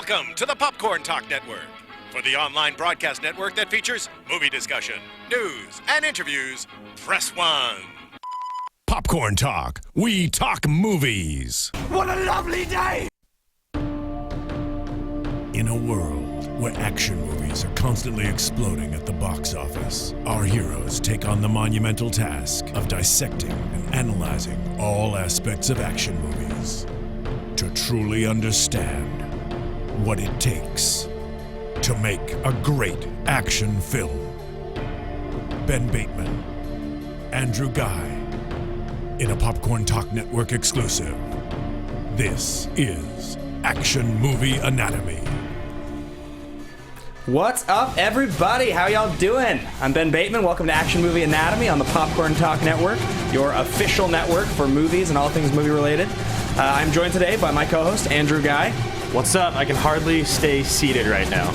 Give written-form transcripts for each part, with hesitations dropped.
Welcome to the Popcorn Talk Network, for the online broadcast network that features movie discussion, news, and interviews. Press 1. Popcorn Talk. We talk movies. What a lovely day! In a world where action movies are constantly exploding at the box office, our heroes take on the monumental task of dissecting and analyzing all aspects of action movies to truly understand what it takes to make a great action film. Ben Bateman, Andrew Ghai, in a Popcorn Talk Network exclusive. This is Action Movie Anatomy. What's up, everybody? How y'all doing? I'm Ben Bateman. Welcome to Action Movie Anatomy on the Popcorn Talk Network, your official network for movies and all things movie related. I'm joined today by my co-host, Andrew Ghai. What's up? I can hardly stay seated right now.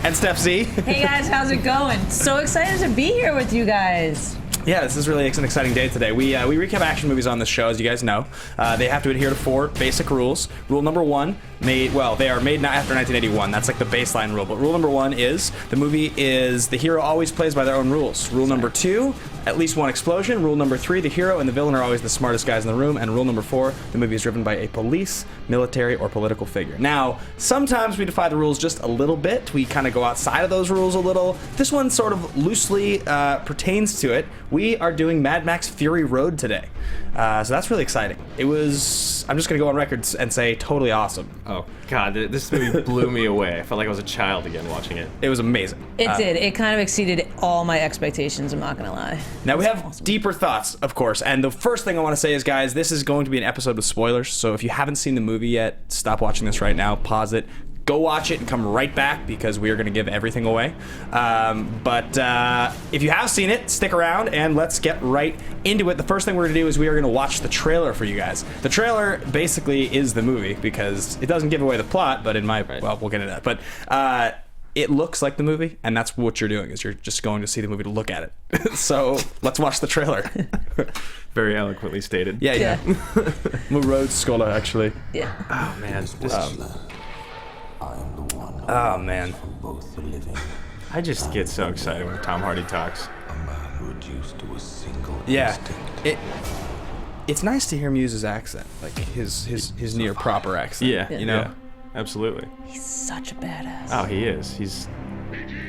And Stef Zeh. Hey guys, how's it going? So excited to be here with you guys. Yeah, this is really an exciting day today. We recap action movies on this show, as you guys know. They have to adhere to 4 basic rules. Rule number 1, they are made not after 1981. That's like the baseline rule. But rule number 1 is the hero always plays by their own rules. Rule number 2, at least one explosion. Rule number 3, the hero and the villain are always the smartest guys in the room. And rule number 4, the movie is driven by a police, military, or political figure. Now, sometimes we defy the rules just a little bit. We kind of go outside of those rules a little. This one sort of loosely pertains to it. We are doing Mad Max Fury Road today. So that's really exciting. I'm just going to go on record and say totally awesome. Oh, God, this movie blew me away. I felt like I was a child again watching it. It was amazing. It did. It kind of exceeded all my expectations, I'm not going to lie. Now, we have deeper thoughts, of course. And the first thing I want to say is, guys, this is going to be an episode with spoilers. So if you haven't seen the movie yet, stop watching this right now. Pause it. Go watch it and come right back because we are going to give everything away. But if you have seen it, stick around and let's get right into it. The first thing we're going to do is we are going to watch the trailer for you guys. The trailer basically is the movie because it doesn't give away the plot, but well, we'll get into that. But it looks like the movie, and that's what you're doing, is you're just going to see the movie to look at it. So let's watch the trailer. Very eloquently stated. Yeah. I'm a Rhodes Scholar, actually. Yeah. Oh, man. Oh, man. I just get so excited when Tom Hardy talks. Yeah. It's nice to hear him use his accent, like his near proper accent. Yeah. You know? Yeah, absolutely. He's such a badass. Oh, he is.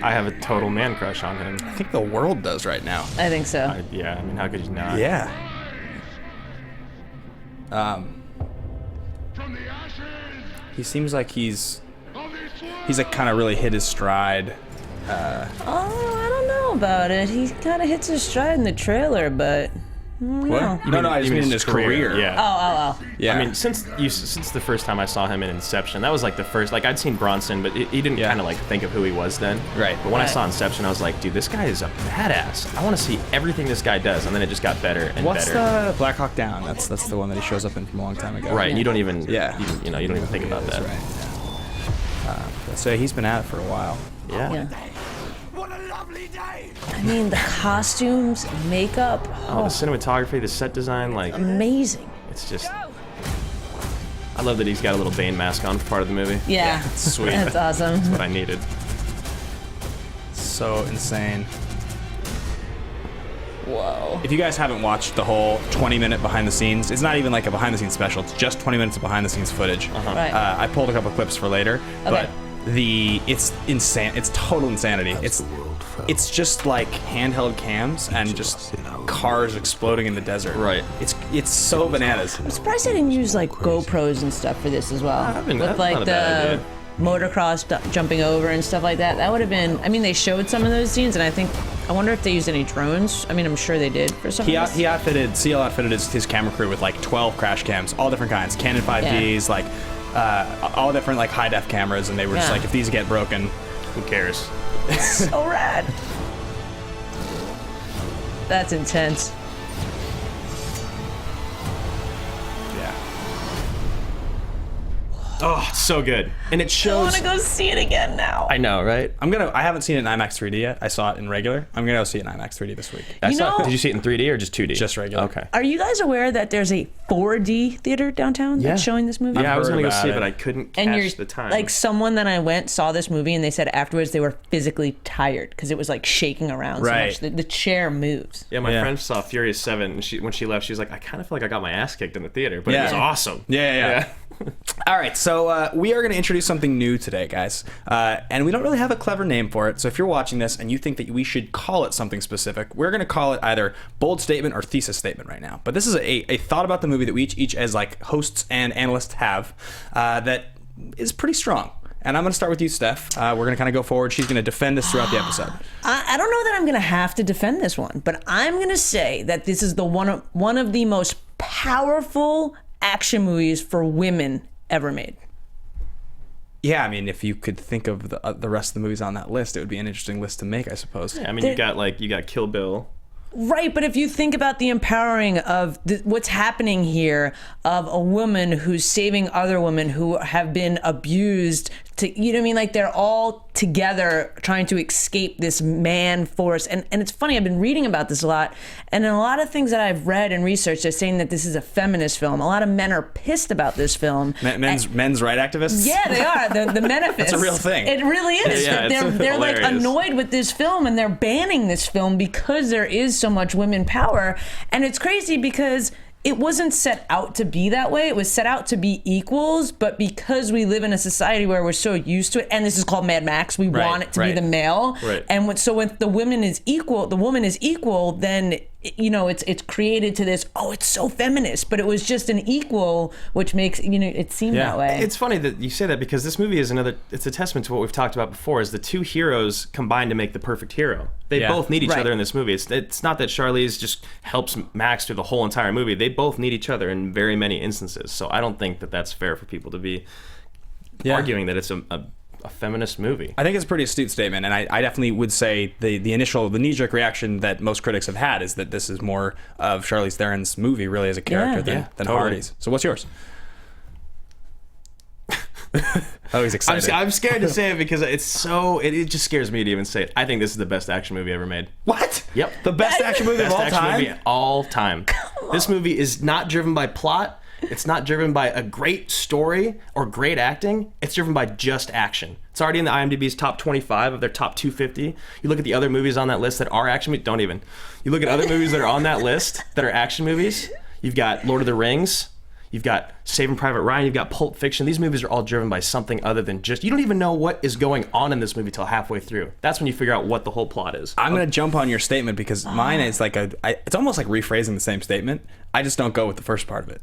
I have a total man crush on him. I think the world does right now. I think so. I mean, how could you not? Yeah. He seems like he's like kind of really hit his stride. I don't know about it. He kind of hits his stride in the trailer, but What? No, I just mean in his career. Yeah. Oh. Yeah. I mean, since the first time I saw him in Inception, that was like the first. Like I'd seen Bronson, but he didn't kind of like think of who he was then. Right. But when I saw Inception, I was like, dude, this guy is a badass. I want to see everything this guy does, and then it just got better and What's better. the Black Hawk Down? That's the one that he shows up in from a long time ago. Right. And you don't even. Yeah. You don't even think about that. That's right. Yeah. So he's been at it for a while. Yeah. What a lovely day! I mean, the costumes, makeup, Oh, the cinematography, the set design, like amazing. it's just. I love that he's got a little Bane mask on for part of the movie. Yeah. Sweet. That's awesome. That's what I needed. So insane. Whoa. If you guys haven't watched the whole 20-minute behind the scenes, it's not even like a behind the scenes special. It's just 20 minutes of behind the scenes footage. Right. I pulled a couple clips for later, but it's insane. It's total insanity. It's just like handheld cams and just cars exploding in the desert. Right. It's so bananas. I'm surprised they didn't use like GoPros and stuff for this as well. That's With not like a bad the idea. motocross jumping over and stuff like that. That would have been. I mean, they showed some of those scenes, and I wonder if they used any drones. I mean, I'm sure they did for some. CL outfitted his camera crew with like 12 crash cams, all different kinds, Canon 5Ds, like all different like high def cameras, and they were just like, if these get broken, Who cares? So rad. That's intense. yeah. Oh, it's so good. And it I shows... want to go see it again now. I know, right? I haven't seen it in IMAX 3D yet. I saw it in regular. I'm gonna go see it in IMAX 3D this week. Did you see it in 3D or just 2D? Just regular. Okay. Are you guys aware that there's a 4D theater downtown that's showing this movie? Yeah, I was heard gonna go about see it, it. but I couldn't And catch the time. like someone that I went saw this movie and they said afterwards they were physically tired because it was like shaking around Right. so much. The chair moves. Yeah, my friend saw Furious 7, and when she left, she was like, I kind of feel like I got my ass kicked in the theater, but it was awesome. Yeah. All right, so we are going to introduce something new today, guys. And we don't really have a clever name for it, so if you're watching this and you think that we should call it something specific, we're going to call it either bold statement or thesis statement right now. But this is a thought about the movie that we each as like hosts and analysts have that is pretty strong. And I'm going to start with you, Steph. We're going to kind of go forward. She's going to defend this throughout the episode. I don't know that I'm going to have to defend this one, but I'm going to say that this is the one of the most powerful action movies for women ever made. Yeah, I mean, if you could think of the rest of the movies on that list, it would be an interesting list to make, I suppose. Yeah, I mean, you got Kill Bill. Right, but if you think about the empowering of what's happening here, of a woman who's saving other women who have been abused, you know what I mean? Like they're all together trying to escape this man force. And it's funny, I've been reading about this a lot, and in a lot of things that I've read and researched, they're saying that this is a feminist film. A lot of men are pissed about this film. Men's right activists? Yeah, they are. The Menifists. It's a real thing. It really is. Yeah, they're like annoyed with this film, and they're banning this film because there is so much women power. And it's crazy because it wasn't set out to be that way. It was set out to be equals, but because we live in a society where we're so used to it, and this is called Mad Max, we want it to be the male. Right. And when the woman is equal, then it's created to this, it's so feminist, but it was just an equal, which makes it seem that way. It's funny that you say that because this movie is it's a testament to what we've talked about before, is the two heroes combine to make the perfect hero. They both need each other in this movie. It's not that Charlize just helps Max through the whole entire movie. They both need each other in very many instances. So I don't think that that's fair for people to be arguing that it's a feminist movie. I think it's a pretty astute statement, and I definitely would say the knee-jerk reaction that most critics have had is that this is more of Charlize Theron's movie really as a character than totally. Hardy's. So what's yours? Oh, he's excited. I'm scared to say it because it just scares me to even say it. I think this is the best action movie ever made. What? Yep. The best action movie of all time? Movie all time. This movie is not driven by plot. It's not driven by a great story or great acting. It's driven by just action. It's already in the IMDb's top 25 of their top 250. You look at the other movies on that list that are action movies. Don't even. You look at other movies that are on that list that are action movies. You've got Lord of the Rings. You've got Saving Private Ryan. You've got Pulp Fiction. These movies are all driven by something other than just... You don't even know what is going on in this movie till halfway through. That's when you figure out what the whole plot is. I'm going to jump on your statement because mine is like it's almost like rephrasing the same statement. I just don't go with the first part of it.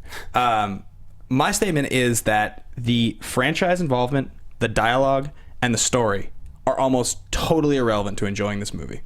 My statement is that the franchise involvement, the dialogue, and the story are almost totally irrelevant to enjoying this movie.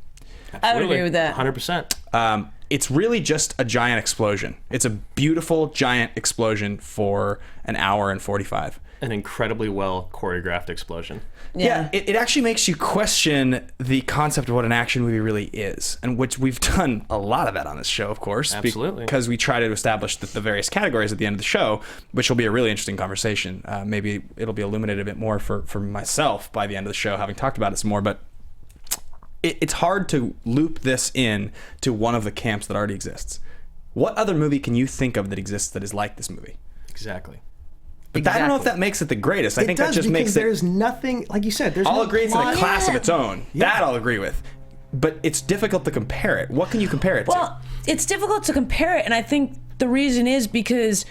I would agree with that. 100%. It's really just a giant explosion. It's a beautiful giant explosion for an hour and 45. An incredibly well choreographed explosion. Yeah, it actually makes you question the concept of what an action movie really is, and which we've done a lot of that on this show, of course. Absolutely. Because we try to establish the various categories at the end of the show, which will be a really interesting conversation. Maybe it'll be illuminated a bit more for myself by the end of the show, having talked about it some more, but it's hard to loop this in to one of the camps that already exists. What other movie can you think of that exists that is like this movie? Exactly. But I don't know if that makes it the greatest. I think that just makes it... there's nothing, like you said, I'll no agree it's in a class of its own. Yeah. That I'll agree with. But it's difficult to compare it. What can you compare it to? Well, it's difficult to compare it, and I think the reason is because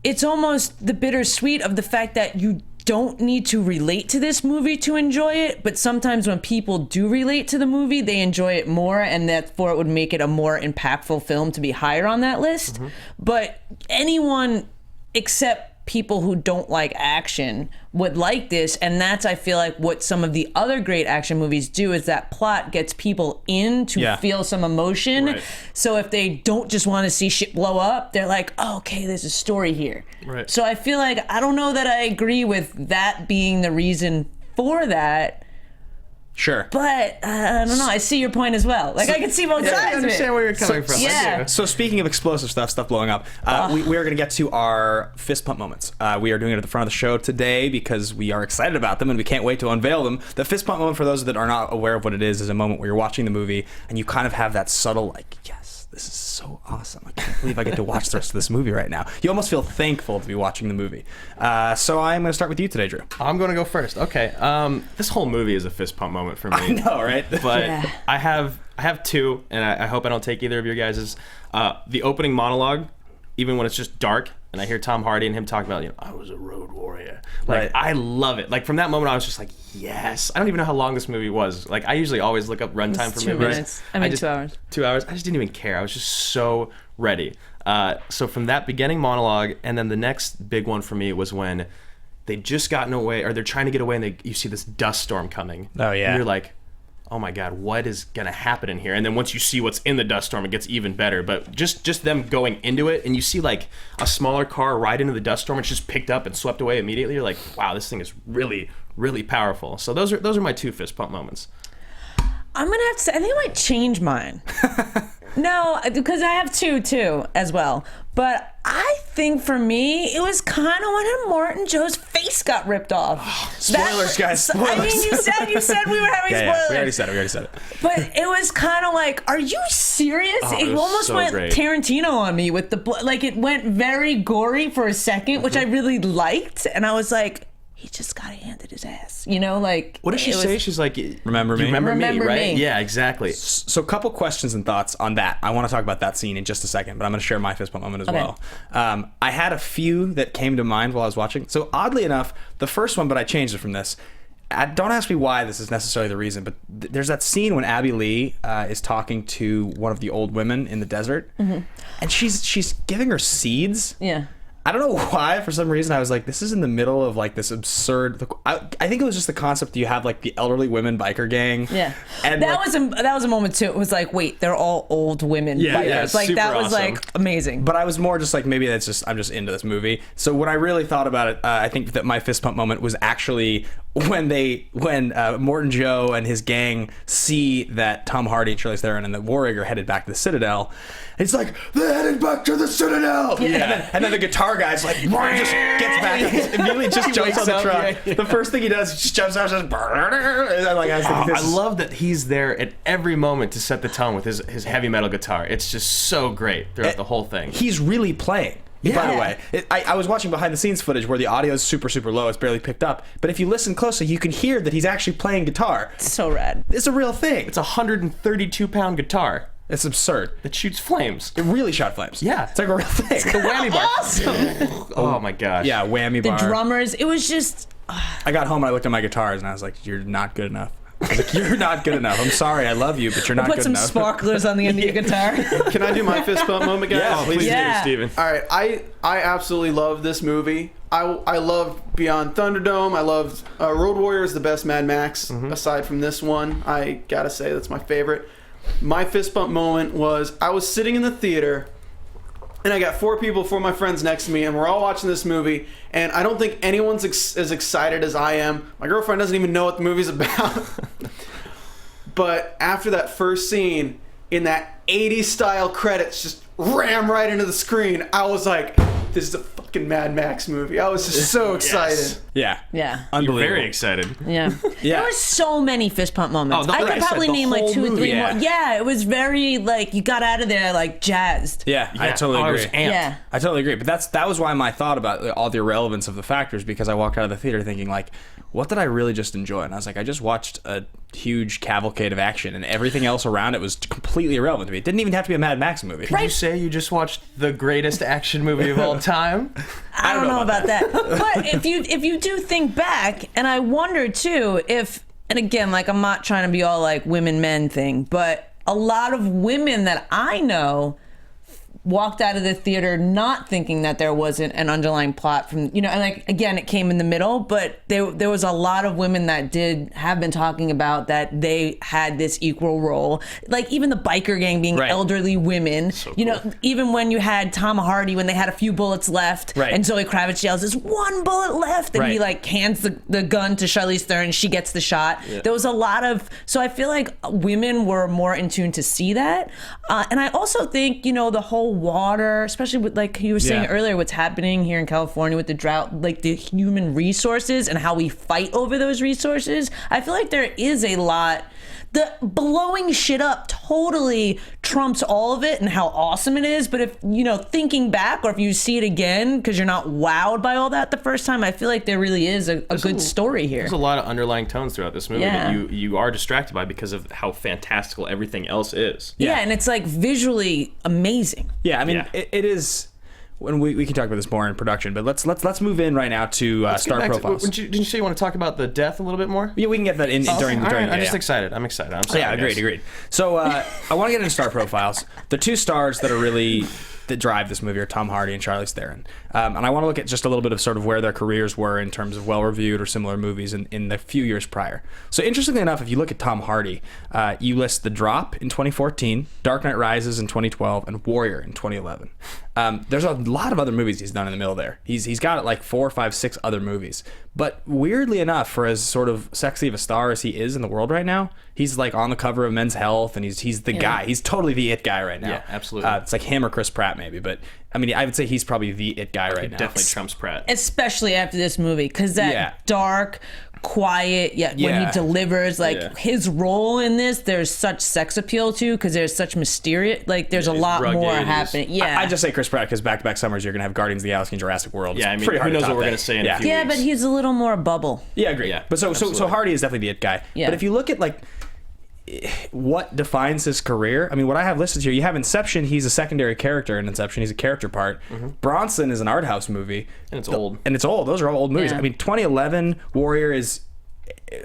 it's almost the bittersweet of the fact that you don't need to relate to this movie to enjoy it, but sometimes when people do relate to the movie, they enjoy it more, and therefore it would make it a more impactful film to be higher on that list. Mm-hmm. But anyone except people who don't like action would like this, and that's, I feel like, what some of the other great action movies do is that plot gets people in to feel some emotion. Right. So if they don't just want to see shit blow up, they're like, oh, okay, there's a story here. Right. So I feel like, I don't know that I agree with that being the reason for that, Sure. But I don't know. I see your point as well. Like I can see both sides. I understand where you're coming from. Yeah. So speaking of explosive stuff blowing up, we are going to get to our fist pump moments. We are doing it at the front of the show today because we are excited about them and we can't wait to unveil them. The fist pump moment, for those that are not aware of what it is a moment where you're watching the movie and you kind of have that subtle, like, yes, this is so awesome. I can't believe I get to watch the rest of this movie right now. You almost feel thankful to be watching the movie. So I'm going to start with you today, Drew. I'm going to go first. Okay. This whole movie is a fist pump moment for me. I know, right? But Yeah. I have two, and I hope I don't take either of your guys's. The opening monologue, even when it's just dark, and I hear Tom Hardy and him talk about, I was a road warrior. Like, Right. I love it. Like, from that moment, I was just like, yes. I don't even know how long this movie was. Like, I usually always look up runtime for 2 movies. minutes. I mean, 2 hours. 2 hours. I just didn't even care. I was just so ready. So from that beginning monologue, and then the next big one for me was when they'd just gotten away, or they're trying to get away, and you see this dust storm coming. Oh, yeah. And you're like, oh my God, what is going to happen in here? And then once you see what's in the dust storm, it gets even better. But just them going into it, and you see like a smaller car ride into the dust storm, it's just picked up and swept away immediately. You're like, wow, this thing is really, really powerful. So those are my two fist pump moments. I'm gonna have to say, I think I might change mine. No, because I have two too as well. But I think for me, it was kind of when Immortan Joe's face got ripped off. Spoilers, guys. I mean, Spoilers. you said we were having spoilers. We already said it. But it was kind of like, are you serious? it It was almost so went great. Tarantino on me with the blood. Like, it went very gory for a second, which I really liked. And I was like, he just got handed his ass. Like... What does she say? She's like, Remember me? You remember me, Remember right? me. Yeah, exactly. So a couple questions and thoughts on that. I want to talk about that scene in just a second, but I'm going to share my fist pump moment as well. I had a few that came to mind while I was watching. So oddly enough, the first one, but I changed it from this. Don't ask me why this is necessarily the reason, but there's that scene when Abby Lee is talking to one of the old women in the desert, and she's giving her seeds. Yeah. I don't know why, for some reason, I was like, this is in the middle of like this absurd... I think it was just the concept you have like the elderly women biker gang. Yeah. And that like, was a moment too. It was like, wait, they're all old women. Yeah, bikers. yeah, Like super that was awesome. like amazing. But I was more just like, maybe I'm just into this movie. So when I really thought about it, I think that my fist pump moment was actually when Immortan Joe and his gang see that Tom Hardy and Charlize Theron and the Warrig are headed back to the Citadel. It's like, they're headed back to the Citadel! Yeah. And then the guitar guy's like, just gets back and immediately just jumps on the up, truck. yeah. The first thing he does, he just jumps out and just... I love that he's there at every moment to set the tone with his heavy metal guitar. It's just so great throughout the whole thing. He's really playing. Yeah. By the way, I was watching behind the scenes footage where the audio is super, super low. It's barely picked up. But if you listen closely, you can hear that he's actually playing guitar. So rad. It's a real thing. It's a 132-pound guitar It's absurd. that shoots flames. It really shot flames. Yeah. It's like a real thing. The whammy bar. Awesome. Oh my gosh. Yeah, whammy The bar. drummers. It was just. I got home and I looked at my guitars and I was like, you're not good enough. I was like, you're not good enough. I'm sorry, I love you, but you're not Put good some enough. sparklers on the end of your guitar. Can I do my fist bump moment, guys? Yeah, please Yeah. do, Steven. All right, I absolutely love this movie. I loved Beyond Thunderdome. I loved Road Warrior is the best Mad Max aside from this one. I gotta say that's my favorite. My fist bump moment was I was sitting in the theater and I got four my friends next to me, and we're all watching this movie, and I don't think anyone's as excited as I am. My girlfriend doesn't even know what the movie's about. But after that first scene, in that 80s style credits just ram right into the screen, I was like, this is a fucking Mad Max movie. I was just so excited. Yes. Yeah. Yeah. You're Unbelievable. very excited. Yeah. Yeah. There was so many fist pump moments. Oh, I like I could said, probably the name like whole 2 or 3 movie, more. yeah. Yeah, it was very like you got out of there like jazzed. Yeah, I totally I agree. was amped. Yeah. I totally agree. But that was why my thought about all the irrelevance of the factors, because I walked out of the theater thinking like, what did I really just enjoy? And I was like, I just watched a huge cavalcade of action, and everything else around it was completely irrelevant to me. It didn't even have to be a Mad Max movie. Did you say you just watched the greatest action movie of all time? I don't know about that. But if you do think back, and I wonder too if, and again, like I'm not trying to be all like women men thing, but a lot of women that I know walked out of the theater not thinking that there wasn't an underlying plot from, and like, again, it came in the middle, but there was a lot of women that have been talking about that they had this equal role. Like even the biker gang being elderly women, so cool. Even when you had Tom Hardy, when they had a few bullets left, and Zoe Kravitz yells, "There's one bullet left," and he like hands the gun to Charlize Theron, and she gets the shot. Yeah. There was a lot of, so I feel like women were more in tune to see that. And I also think, the whole water, especially with, like you were saying earlier, what's happening here in California with the drought, like the human resources and how we fight over those resources. I feel like there is a lot. The blowing shit up totally trumps all of it and how awesome it is. But if, thinking back, or if you see it again because you're not wowed by all that the first time, I feel like there really is a good story here. There's a lot of underlying tones throughout this movie that you are distracted by because of how fantastical everything else is. Yeah, and it's like visually amazing. Yeah, I mean, it is. When we can talk about this more in production, but let's move in right now to star profiles. Didn't you say you want to talk about the death a little bit more? Yeah, we can get that in during. Right, I'm just excited. I'm excited. I'm sorry. Yeah, agreed. So I want to get into star profiles. The two stars that drive this movie are Tom Hardy and Charlize Theron. And I want to look at just a little bit of sort of where their careers were in terms of well-reviewed or similar movies in the few years prior. So interestingly enough, if you look at Tom Hardy, you list The Drop in 2014, Dark Knight Rises in 2012, and Warrior in 2011. There's a lot of other movies he's done in the middle there. He's got like 4, 5, 6 other movies. But weirdly enough, for as sort of sexy of a star as he is in the world right now, he's like on the cover of Men's Health, and he's the guy. He's totally the it guy right now. Yeah, absolutely. It's like him or Chris Pratt maybe, but I mean, I would say he's probably the it guy right now. Definitely trumps Pratt. Especially after this movie, because that dark, quiet, when he delivers, his role in this, there's such sex appeal to, because there's such mysterious, like there's a lot more happening. Yeah, I just say Chris Pratt because back-to-back summers you're gonna have Guardians of the Galaxy and Jurassic World. Yeah, I mean, who knows what we're gonna say in a few weeks. Yeah, but he's a little more bubble. Yeah, I agree. Yeah, but so Hardy is definitely the it guy. Yeah. But if you look at like what defines his career, I mean, what I have listed here, you have Inception, he's a secondary character in Inception, he's a character part. Bronson is an art house movie. And it's old. Those are all old movies. I mean, 2011, Warrior is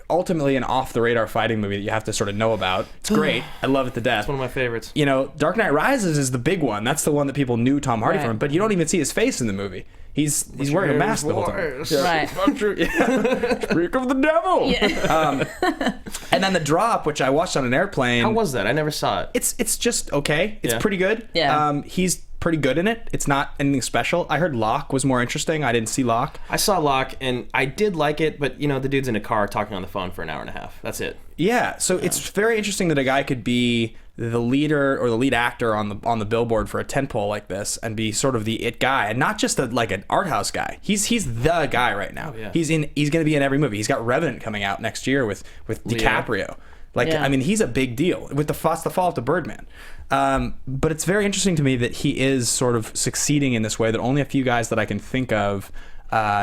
ultimately an off-the-radar fighting movie that you have to sort of know about. It's great. I love it to death. It's one of my favorites. Dark Knight Rises is the big one. That's the one that people knew Tom Hardy from, but you don't even see his face in the movie. He's wearing a mask the whole time. Right. Speak of the devil. Yeah. And then The Drop, which I watched on an airplane. How was that? I never saw it. It's just okay. It's pretty good. Yeah. He's pretty good in it. It's not anything special. I heard Locke was more interesting. I didn't see Locke. I saw Locke, and I did like it, but the dude's in a car talking on the phone for an hour and a half. That's it. Yeah. So it's very interesting that a guy could be the leader or the lead actor on the billboard for a tentpole like this and be sort of the it guy, and not just like an art house guy. He's the guy right now. Oh, yeah. He's going to be in every movie. He's got Revenant coming out next year with DiCaprio. I mean, he's a big deal with the fall of the Birdman. But it's very interesting to me that he is sort of succeeding in this way that only a few guys that I can think of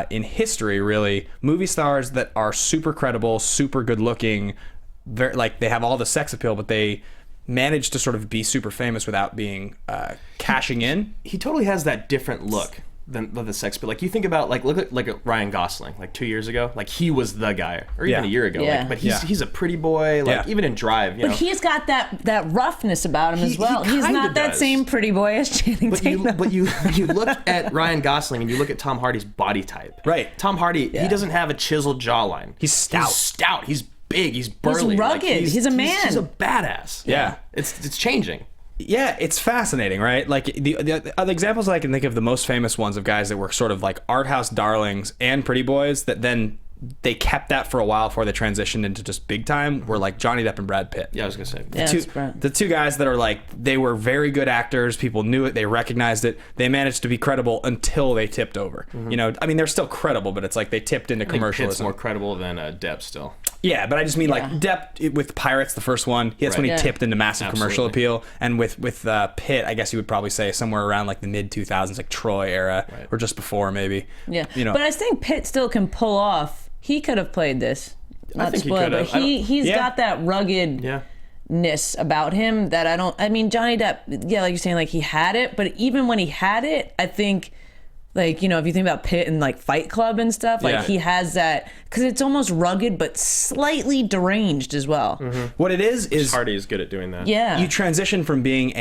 in history, really, movie stars that are super credible, super good looking, they have all the sex appeal, but they managed to sort of be super famous without being cashing in. He totally has that different look than the sex appeal. Like you think about look at Ryan Gosling 2 years ago. Like he was the guy, or even a year ago. Yeah. But he's a pretty boy. Even in Drive. But he's got that roughness about him as well. He's not that same pretty boy as Channing Tatum. But you look at Ryan Gosling and you look at Tom Hardy's body type. Right. Tom Hardy, he doesn't have a chiseled jawline. He's stout. He's big. He's burly. He's rugged. He's a man. He's a badass. Yeah. It's changing. Yeah, it's fascinating, right? Like the other examples I can think of, the most famous ones of guys that were sort of like art house darlings and pretty boys that then they kept that for a while before they transitioned into just big time were like Johnny Depp and Brad Pitt. Yeah, I was gonna say the two guys that are like, they were very good actors. People knew it. They recognized it. They managed to be credible until they tipped over. I mean, they're still credible, but it's like they tipped into commercialism. Pitt's more credible than Depp still. Yeah, but I just mean like Depp with Pirates, the first one. That's when he tipped into massive commercial appeal. And with Pitt, I guess you would probably say somewhere around like the mid 2000s, like Troy era, or just before maybe. Yeah, but I think Pitt still can pull off. He could have played this. I think he could have. He's got that ruggedness about him that I mean, Johnny Depp, like you're saying, like he had it, but even when he had it, I think Like, you know, if you think about Pitt and like Fight Club and stuff, like Yeah. he has that, because it's almost rugged but slightly deranged as well. What it is Hardy is good at doing that. Yeah. you transition from being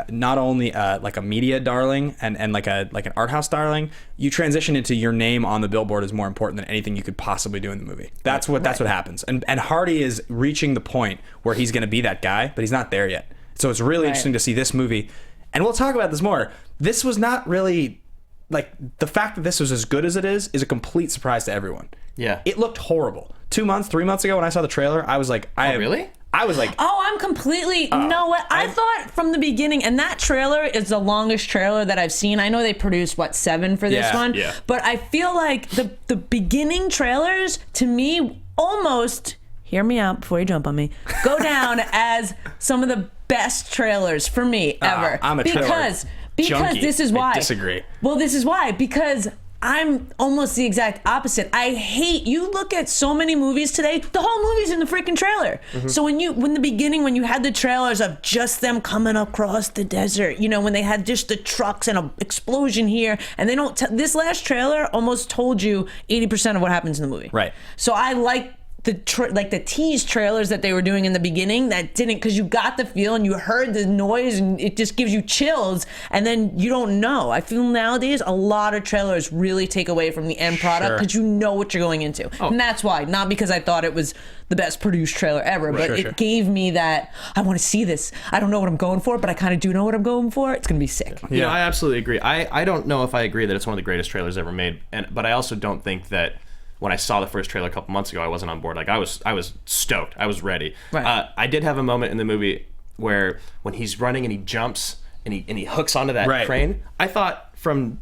not only like a media darling and like an art house darling, you transition into your name on the billboard is more important than anything you could possibly do in the movie. That's what happens. And Hardy is reaching the point where he's going to be that guy, but he's not there yet. So it's really interesting to see this movie. And we'll talk about this more. This was not really, like, the fact that this was as good as it is a complete surprise to everyone. Yeah. It looked horrible. 3 months ago when I saw the trailer, I was like, really? I was like, Oh, I'm completely. You know what? I thought from the beginning, and that trailer is the longest trailer that I've seen. I know they produced 7 for this one, yeah. but I feel like the beginning trailers to me almost. Hear me out before you jump on me. Go down as some of the best trailers for me ever. I'm a trailer because junkie. this is why. I disagree. Well, this is why, because I'm almost the exact opposite. I hate, you look at so many movies today, the whole movie's in the freaking trailer. So when the beginning, when you had the trailers of just them coming across the desert, you know, when they had just the trucks and an explosion here, and they don't, this last trailer almost told you 80% of what happens in the movie. Right. So I like the tease trailers that they were doing in the beginning that didn't, because you got the feel and you heard the noise and it just gives you chills, and then you don't know. I feel nowadays a lot of trailers really take away from the end product because you know what you're going into. And that's why, not because I thought it was the best produced trailer ever, but it gave me that, I want to see this. I don't know what I'm going for, but I kind of do know what I'm going for. It's going to be sick. You know, I absolutely agree. I don't know if I agree that it's one of the greatest trailers ever made, but I also don't think that when I saw the first trailer a couple months ago, I wasn't on board. Like I was stoked. I was ready. Right. I did have a moment in the movie where when he's running and he jumps and he hooks onto that crane. I thought from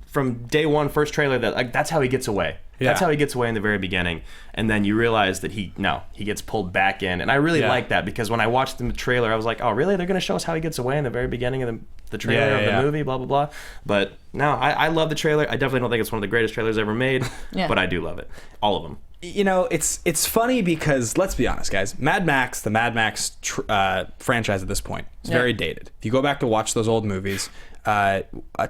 day one, first trailer, that like that's how he gets away. That's how he gets away in the very beginning. And then you realize that he gets pulled back in. And I really like that, because when I watched the trailer, I was like, oh, really? They're going to show us how he gets away in the very beginning of the trailer of the movie, blah, blah, blah. But no, I love the trailer. I definitely don't think it's one of the greatest trailers ever made, but I do love it. All of them. You know, it's funny because, let's be honest, guys, the Mad Max franchise at this point is very dated. If you go back to watch those old movies, I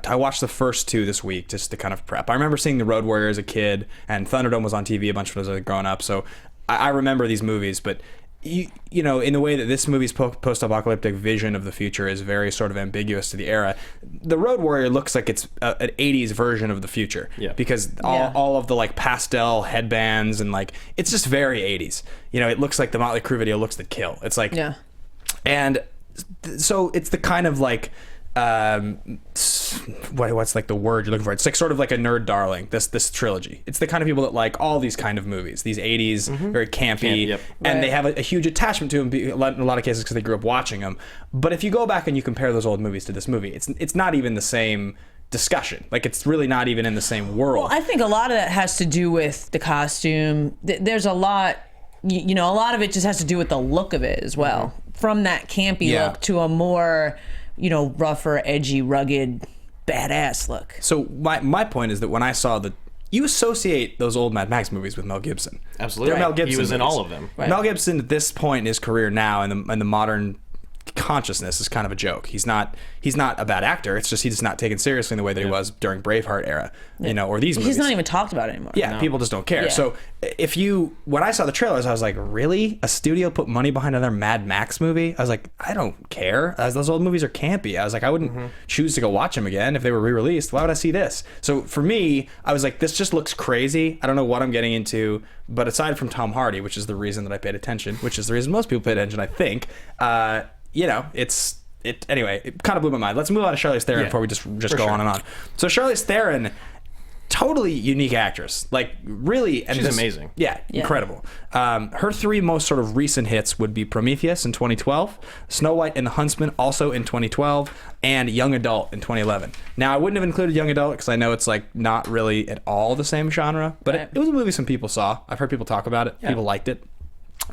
watched the first 2 this week just to kind of prep. I remember seeing The Road Warrior as a kid, and Thunderdome was on TV a bunch when I was growing up, so I remember these movies. But you know, in the way that this movie's post-apocalyptic vision of the future is very sort of ambiguous to the era, The Road Warrior looks like it's an 80s version of the future, because all of the like pastel headbands and like it's just very 80s. You know, it looks like the Motley Crue video looks to kill. It's like, and so it's the kind of like what's like the word you're looking for? It's like sort of like a nerd darling, this trilogy. It's the kind of people that like all these kind of movies, these 80s, very campy, and they have a huge attachment to them in a lot of cases because they grew up watching them. But if you go back and you compare those old movies to this movie, it's not even the same discussion. Like, it's really not even in the same world. Well, I think a lot of that has to do with the costume. There's a lot, you know, a lot of it just has to do with the look of it as well. From that campy look to a more, you know, rougher, edgy, rugged, badass look. So my point is that when I saw you associate those old Mad Max movies with Mel Gibson. Absolutely. They're Mel Gibson He was in movies. all of them. Right. Mel Gibson at this point in his career now in the modern consciousness is kind of a joke. He's not a bad actor. It's just he's not taken seriously in the way that he was during Braveheart era, you know, or these movies. He's not even talked about anymore. Yeah, people just don't care. Yeah. So when I saw the trailers, I was like, really? A studio put money behind another Mad Max movie? I was like, I don't care. Those old movies are campy. I was like, I wouldn't choose to go watch them again if they were re-released. Why would I see this? So for me, I was like, this just looks crazy. I don't know what I'm getting into. But aside from Tom Hardy, which is the reason that I paid attention, which is the reason most people paid attention, I think, you know, anyway, it kind of blew my mind. Let's move on to Charlize Theron before we just go on and on. So Charlize Theron, totally unique actress, like really, and she's amazing. Yeah, incredible. Her 3 most sort of recent hits would be Prometheus in 2012, Snow White and the Huntsman also in 2012, and Young Adult in 2011. Now I wouldn't have included Young Adult because I know it's like not really at all the same genre, but it was a movie some people saw. I've heard people talk about it. People liked it.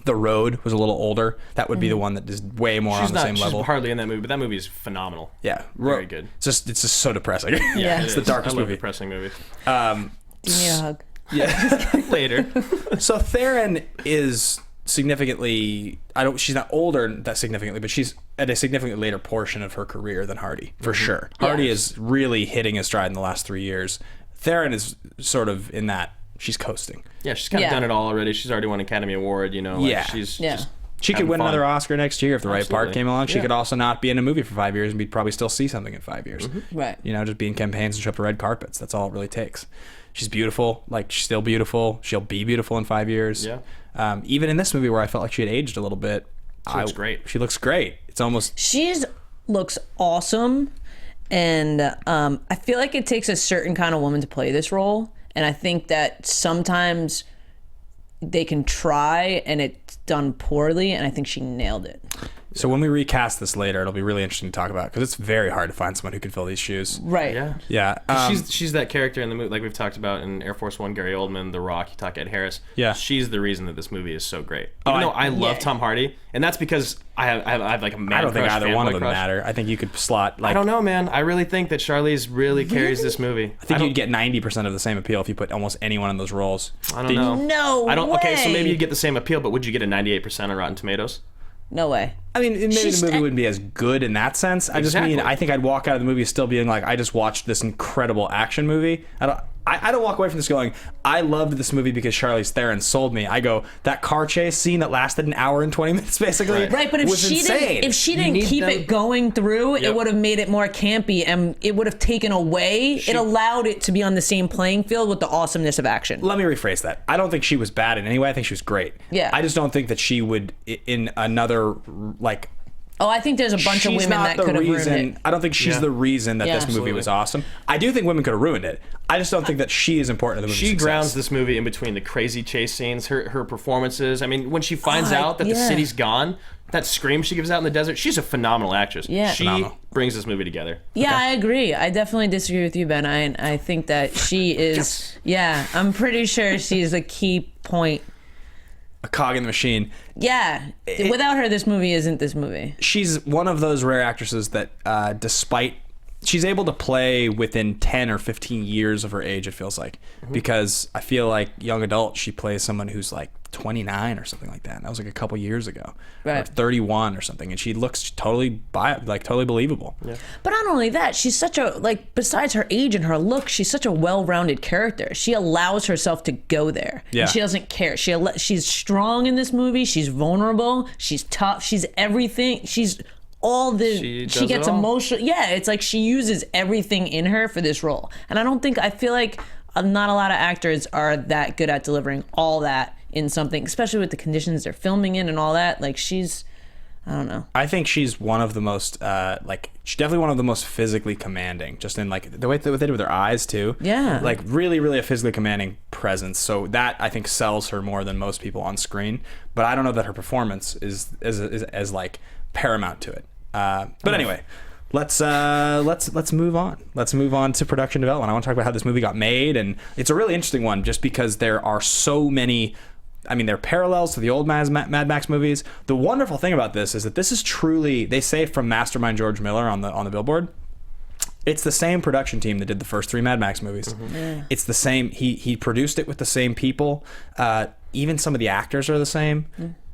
The Road was a little older. That would be the one that is way more on the same level. She's hardly in that movie, but that movie is phenomenal. Yeah, very good. It's just so depressing. Yeah. It's the darkest movie. Depressing movie. Give me a hug. Yeah, Later. So Theron is significantly, she's not older that significantly, but she's at a significantly later portion of her career than Hardy, for sure. Hardy is really hitting his stride in the last 3 years. Theron is sort of in that she's coasting. Yeah, she's kind of done it all already. She's already won an Academy Award, you know. Like, she's just she could win another Oscar next year if the right part came along. She Yeah. could also not be in a movie for 5 years and we'd probably still see something in 5 years. Right. You know, just be in campaigns and show up to red carpets. That's all it really takes. She's beautiful. Like, she's still beautiful. She'll be beautiful in 5 years. Yeah. Even in this movie where I felt like she had aged a little bit. She looks great. She looks great. It's almost... Looks awesome. And I feel like it takes a certain kind of woman to play this role. And I think that sometimes they can try and it's done poorly. And I think she nailed it. So when we recast this later, it'll be really interesting to talk about because it's very hard to find someone who can fill these shoes. Right. Yeah. Yeah. She's that character in the movie, like we've talked about in Air Force One, Gary Oldman, The Rock, you talk Ed Harris. Yeah. She's the reason that this movie is so great. Even though I love Tom Hardy, and that's because I have like a mad I don't think crush, either one of them fanboy crush. matter. I think you could slot like... I don't know, man. I really think that Charlize really carries this movie. I think you'd get 90% of the same appeal if you put almost anyone in those roles. I don't know. No I don't. way. Okay, so maybe you get the same appeal, but would you get a 98% on Rotten Tomatoes? No way. I mean, maybe the movie wouldn't be as good in that sense. I just mean, Exactly. I think I'd walk out of the movie still being like, I just watched this incredible action movie. I don't walk away from this going, I loved this movie because Charlize Theron sold me. I go, that car chase scene that lasted an hour and 20 minutes basically Right, but if was insane. she didn't need keep them- it going through, it Yep. would have made it more campy and it would have taken away. It allowed it to be on the same playing field with the awesomeness of action. Let me rephrase that. I don't think she was bad in any way. I think she was great. Yeah. I just don't think that she would, in another, like... Oh, I think there's a bunch of she's women not that the could have ruined reason. it. I don't think she's the reason that Yeah. this movie Absolutely. was awesome. I do think women could have ruined it. I just don't think that she is important to the movie's She success. grounds this movie in between the crazy chase scenes, her performances. I mean, when she finds out that the yeah. city's gone, that scream she gives out in the desert, she's a phenomenal actress. Yeah. She Phenomenal. brings this movie together. Yeah, I agree. I definitely disagree with you, Ben. I think that she is. Yeah, I'm pretty sure she's a key point. A cog in the machine. Yeah, without her, this movie isn't this movie. She's one of those rare actresses that, despite she's able to play within 10 or 15 years of her age, it feels like, because I feel like young adult she plays someone who's like 29 or something like that, and that was like a couple years ago, or Right. 31 or something, and she looks totally totally believable. But not only that, she's such a, like, besides her age and her look, she's such a well-rounded character. She allows herself to go there. Yeah. And she doesn't care. She's strong in this movie. She's vulnerable. She's tough. She's everything. She's all the... She She does gets it all. emotional. Yeah, it's like she uses everything in her for this role. And I feel like not a lot of actors are that good at delivering all that in something, especially with the conditions they're filming in and all that. Like, she's... I don't know. I think she's one of the most, she's definitely one of the most physically commanding, just in, like, the way they did with her eyes, too. Yeah. Like, really, really a physically commanding presence. So that, I think, sells her more than most people on screen. But I don't know that her performance is as like, paramount to it. But anyway, let's move on. Let's move on to production development. I want to talk about how this movie got made. And it's a really interesting one, just because there are so many... I mean, there are parallels to the old Mad Max movies. The wonderful thing about this is that this is truly, they say from Mastermind George Miller on the billboard, it's the same production team that did the first 3 Mad Max movies. Yeah. It's the same, he produced it with the same people. Even some of the actors are the same.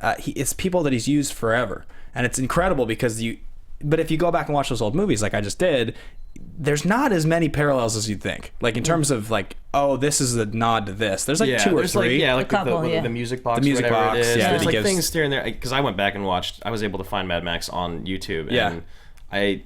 It's people that he's used forever. And it's incredible because but if you go back and watch those old movies like I just did, there's not as many parallels as you'd think. Like, in terms of, like, oh, this is a nod to this. There's like 2 or there's 3. Like A couple, the music box, The music whatever box, it is. yeah, There's that like he gives- things here and there. Because I went back and watched. I was able to find Mad Max on YouTube. Yeah. And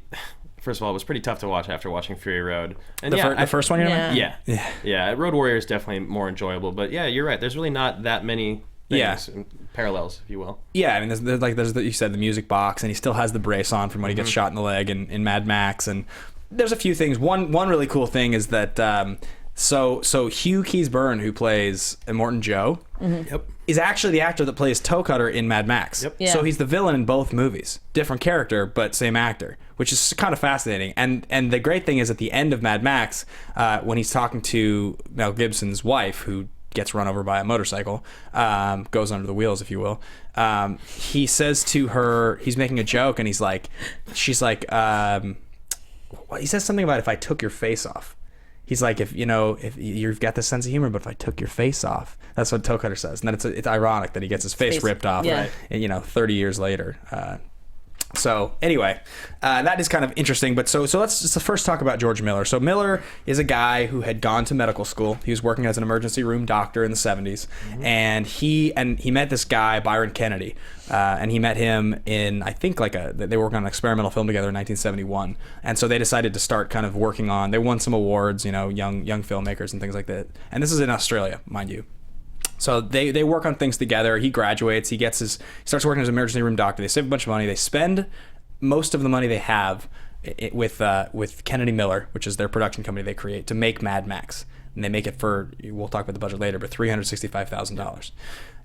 first of all, it was pretty tough to watch after watching Fury Road. And The first one you're Yeah. in? Yeah. Road Warrior is definitely more enjoyable. But yeah, you're right. There's really not that many things, parallels, if you will. Yeah, I mean, there's you said the music box, and he still has the brace on from when he gets shot in the leg in Mad Max, and there's a few things. One really cool thing is that so Hugh Keays-Byrne, who plays Immortan Joe, Yep. is actually the actor that plays Toe Cutter in Mad Max. Yep. Yeah. So he's the villain in both movies, different character but same actor, which is kind of fascinating. And the great thing is at the end of Mad Max, when he's talking to Mel Gibson's wife, who gets run over by a motorcycle, goes under the wheels, if you will. He says to her, he's making a joke, and she's like, he says something about if I took your face off. He's like, if you've got this sense of humor, but if I took your face off, that's what Toe Cutter says. And then it's ironic that he gets his face ripped off, Yeah. and, 30 years later. So anyway, that is kind of interesting. But so let's just first talk about George Miller. So Miller is a guy who had gone to medical school. He was working as an emergency room doctor in the 70s, and he met this guy Byron Kennedy, and he met him in, I think, they worked on an experimental film together in 1971, and so they decided to start kind of working on. They won some awards, young filmmakers and things like that. And this is in Australia, mind you. So they work on things together. He graduates. He starts working as an emergency room doctor. They save a bunch of money. They spend most of the money they have with Kennedy Miller, which is their production company they create, to make Mad Max. And they make it for, we'll talk about the budget later, but $365,000.